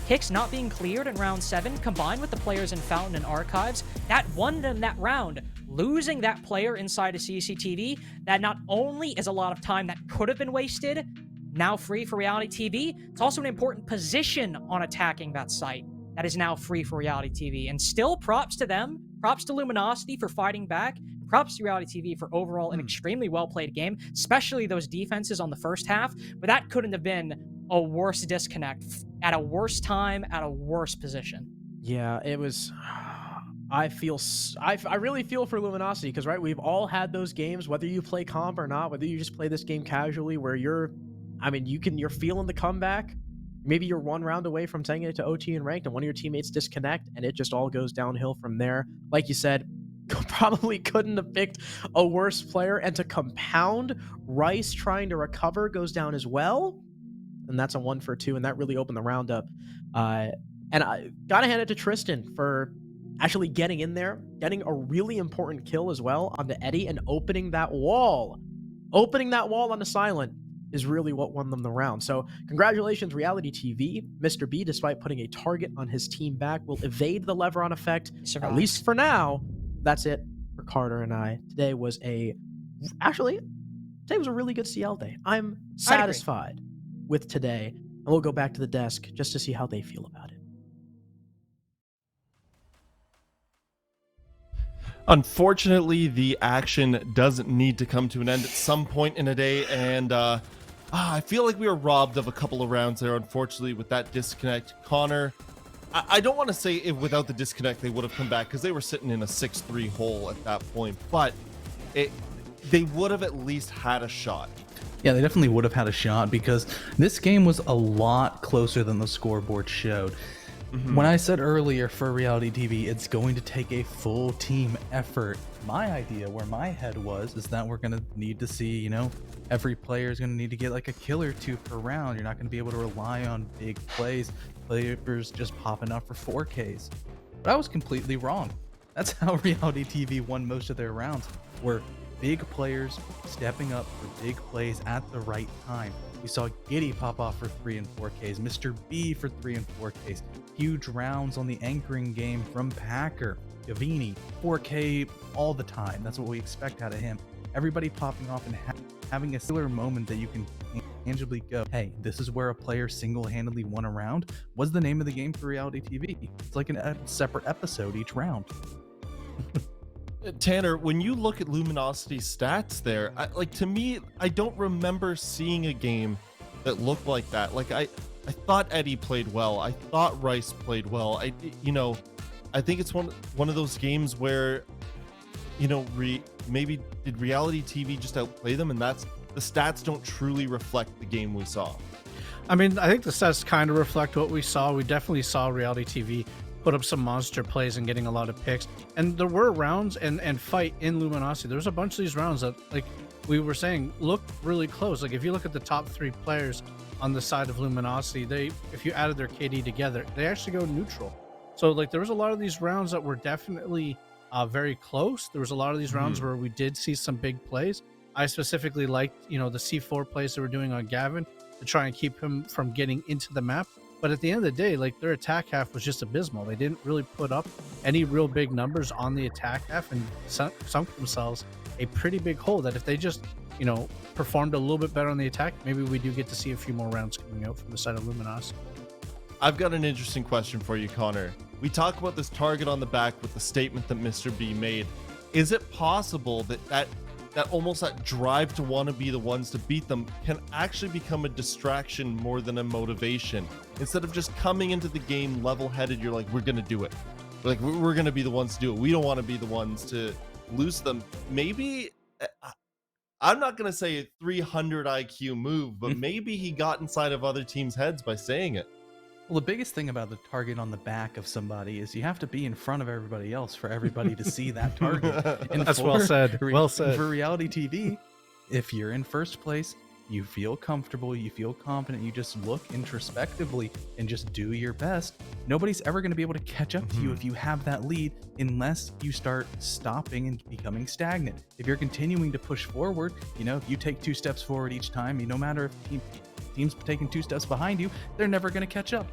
Kix not being cleared in round 7, combined with the players in Fountain and Archives, that won them that round. Losing that player inside of CCTV, that not only is a lot of time that could have been wasted, now free for Reality TV, it's also an important position on attacking that site that is now free for Reality TV. And still, props to them, props to Luminosity for fighting back, props to Reality TV for overall an extremely well-played game, especially those defenses on the first half, but that couldn't have been a worse disconnect at a worse time, at a worse position. Yeah, it was. I really feel for Luminosity, because right, we've all had those games, whether you play comp or not, whether you just play this game casually, where you're feeling the comeback, Maybe you're one round away from taking it to OT and ranked, and one of your teammates disconnect, and it just all goes downhill from there. Like you said, probably couldn't have picked a worse player, and to compound, Rice trying to recover goes down as well, and that's a 1 for 2, and that really opened the round up. And I gotta hand it to Tristan for actually getting in there, getting a really important kill as well onto Eddie, and opening that wall. Opening that wall on the Silent is really what won them the round. So congratulations, Reality TV. Mr. B, despite putting a target on his team back, will evade the Leveron effect, at least for now. That's it for Carter and I. Today was a really good CL day. I'm satisfied with today, and we'll go back to the desk just to see how they feel about it. Unfortunately, the action doesn't need to come to an end at some point in a day, and I feel like we were robbed of a couple of rounds there, unfortunately, with that disconnect. Connor, I don't want to say if without the disconnect they would have come back, because they were sitting in a 6-3 hole at that point, but they would have at least had a shot. Yeah, they definitely would have had a shot, because this game was a lot closer than the scoreboard showed. When I said earlier for Reality TV, it's going to take a full team effort. My idea, where my head was, is that we're going to need to see, every player is going to need to get like a kill or 2 per round. You're not going to be able to rely on big plays, players just popping up for 4Ks. But I was completely wrong. That's how Reality TV won most of their rounds, were big players stepping up for big plays at the right time. We saw Giddy pop off for 3 and 4Ks, Mr. B for 3 and 4Ks, huge rounds on the anchoring game from Packer, Gavini, 4K all the time. That's what we expect out of him. Everybody popping off and having a similar moment that you can tangibly go, hey, this is where a player single-handedly won a round. What's the name of the game for Reality TV? It's like a separate episode each round. Tanner, when you look at Luminosity's stats there, to me, I don't remember seeing a game that looked like that. Like I thought Eddie played well. I thought Rice played well. I think it's one of those games where, maybe did Reality TV just outplay them, and that's the stats don't truly reflect the game we saw. I mean, I think the stats kind of reflect what we saw. We definitely saw Reality TV put up some monster plays and getting a lot of picks, and there were rounds and fight in Luminosity. There was a bunch of these rounds that, like we were saying, looked really close. Like if you look at the top 3 players on the side of Luminosity, if you added their KD together, they actually go neutral. So like there was a lot of these rounds that were definitely very close. There was a lot of these rounds where we did see some big plays. I specifically liked the C4 plays they were doing on Gavin to try and keep him from getting into the map. But at the end of the day, like their attack half was just abysmal. They didn't really put up any real big numbers on the attack half, and sunk themselves a pretty big hole that if they just, performed a little bit better on the attack, maybe we do get to see a few more rounds coming out from the side of Luminosity. I've got an interesting question for you, Connor. We talk about this target on the back with the statement that Mr. B made. Is it possible that almost that drive to want to be the ones to beat them can actually become a distraction more than a motivation? Instead of just coming into the game level-headed, you're like, we're going to do it. Like, we're going to be the ones to do it. We don't want to be the ones to lose them. Maybe, I'm not going to say a 300 IQ move, but maybe he got inside of other teams' heads by saying it. Well, the biggest thing about the target on the back of somebody is you have to be in front of everybody else for everybody to see that target. And that's well said. Well said. For Reality TV, if you're in first place, you feel comfortable, you feel confident, you just look introspectively and just do your best. Nobody's ever going to be able to catch up to you if you have that lead, unless you start stopping and becoming stagnant. If you're continuing to push forward, if you take 2 steps forward each time, no matter if team's taking 2 steps behind you, they're never going to catch up.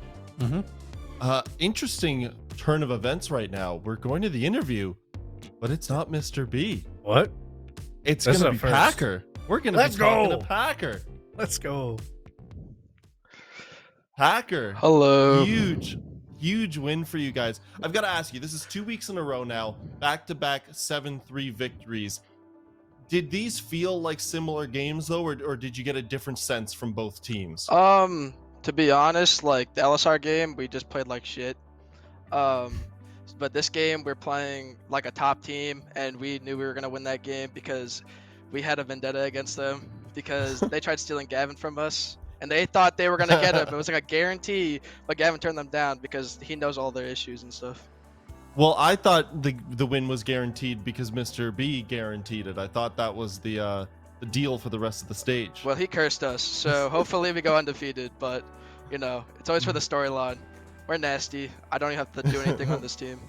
Interesting turn of events right now. We're going to the interview, but it's not Mr. B. What? It's going to be Packer. We're going to be talking to Packer. Let's go. Packer. Hello. Huge win for you guys. I've got to ask you, this is 2 weeks in a row now, back-to-back 7-3 victories. Did these feel like similar games though, or did you get a different sense from both teams? To be honest, like the LSR game, we just played like shit. But this game, we're playing like a top team, and we knew we were gonna win that game because we had a vendetta against them because they tried stealing Gavin from us, and they thought they were gonna get him. It was like a guarantee, but Gavin turned them down because he knows all their issues and stuff. Well, I thought the win was guaranteed because Mr. B guaranteed it. I thought that was the deal for the rest of the stage. Well, he cursed us, so hopefully we go undefeated. But you know, it's always for the storyline. We're nasty. I don't even have to do anything on this team.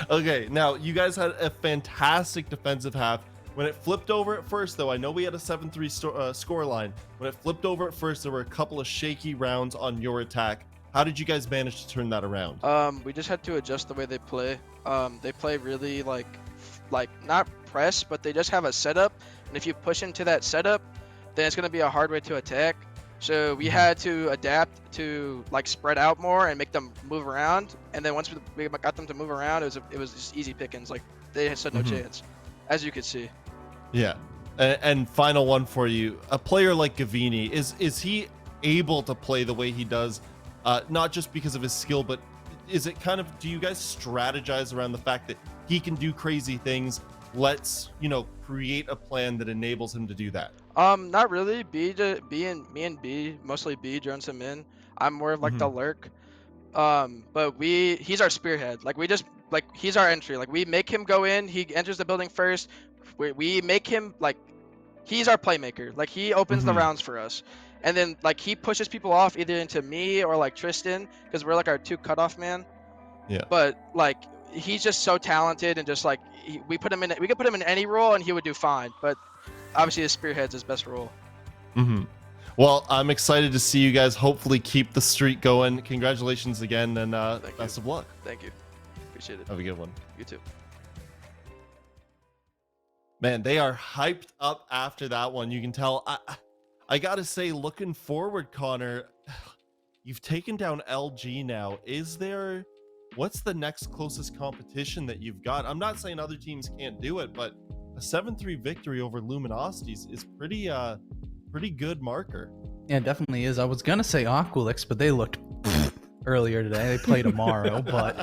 Okay, now you guys had a fantastic defensive half. When it flipped over at first, though, I know we had a 7-3 score line. When it flipped over at first, there were a couple of shaky rounds on your attack. How did you guys manage to turn that around? We just had to adjust the way they play. They play really like not press, but they just have a setup. And if you push into that setup, then it's gonna be a hard way to attack. So we had to adapt to like spread out more and make them move around. And then once we got them to move around, it was just easy pickings. Like they had no chance, as you could see. Yeah. And final one for you. A player like Gavini, is he able to play the way he does, not just because of his skill, but is it kind of, do you guys strategize around the fact that he can do crazy things? Let's, create a plan that enables him to do that. Not really. Me and B, mostly B drones him in. I'm more of like the lurk. But he's our spearhead. Like he's our entry. Like we make him go in, he enters the building first. We make him like he's our playmaker. Like he opens the rounds for us. And then like he pushes people off either into me or like Tristan, because we're like our 2 cutoff man. Yeah. But like he's just so talented, and just like we could put him in any role and he would do fine. But obviously his spearhead's his best role. Well, I'm excited to see you guys hopefully keep the streak going. Congratulations again, and best of luck. Thank you. Appreciate it. Have a good one. You too. Man, they are hyped up after that one. You can tell. I gotta say, looking forward, Connor, you've taken down LG now. What's the next closest competition that you've got? I'm not saying other teams can't do it, but a 7-3 victory over Luminosity is pretty good marker. Yeah, it definitely is. I was gonna say Aqualix, but they looked earlier today. They play tomorrow, but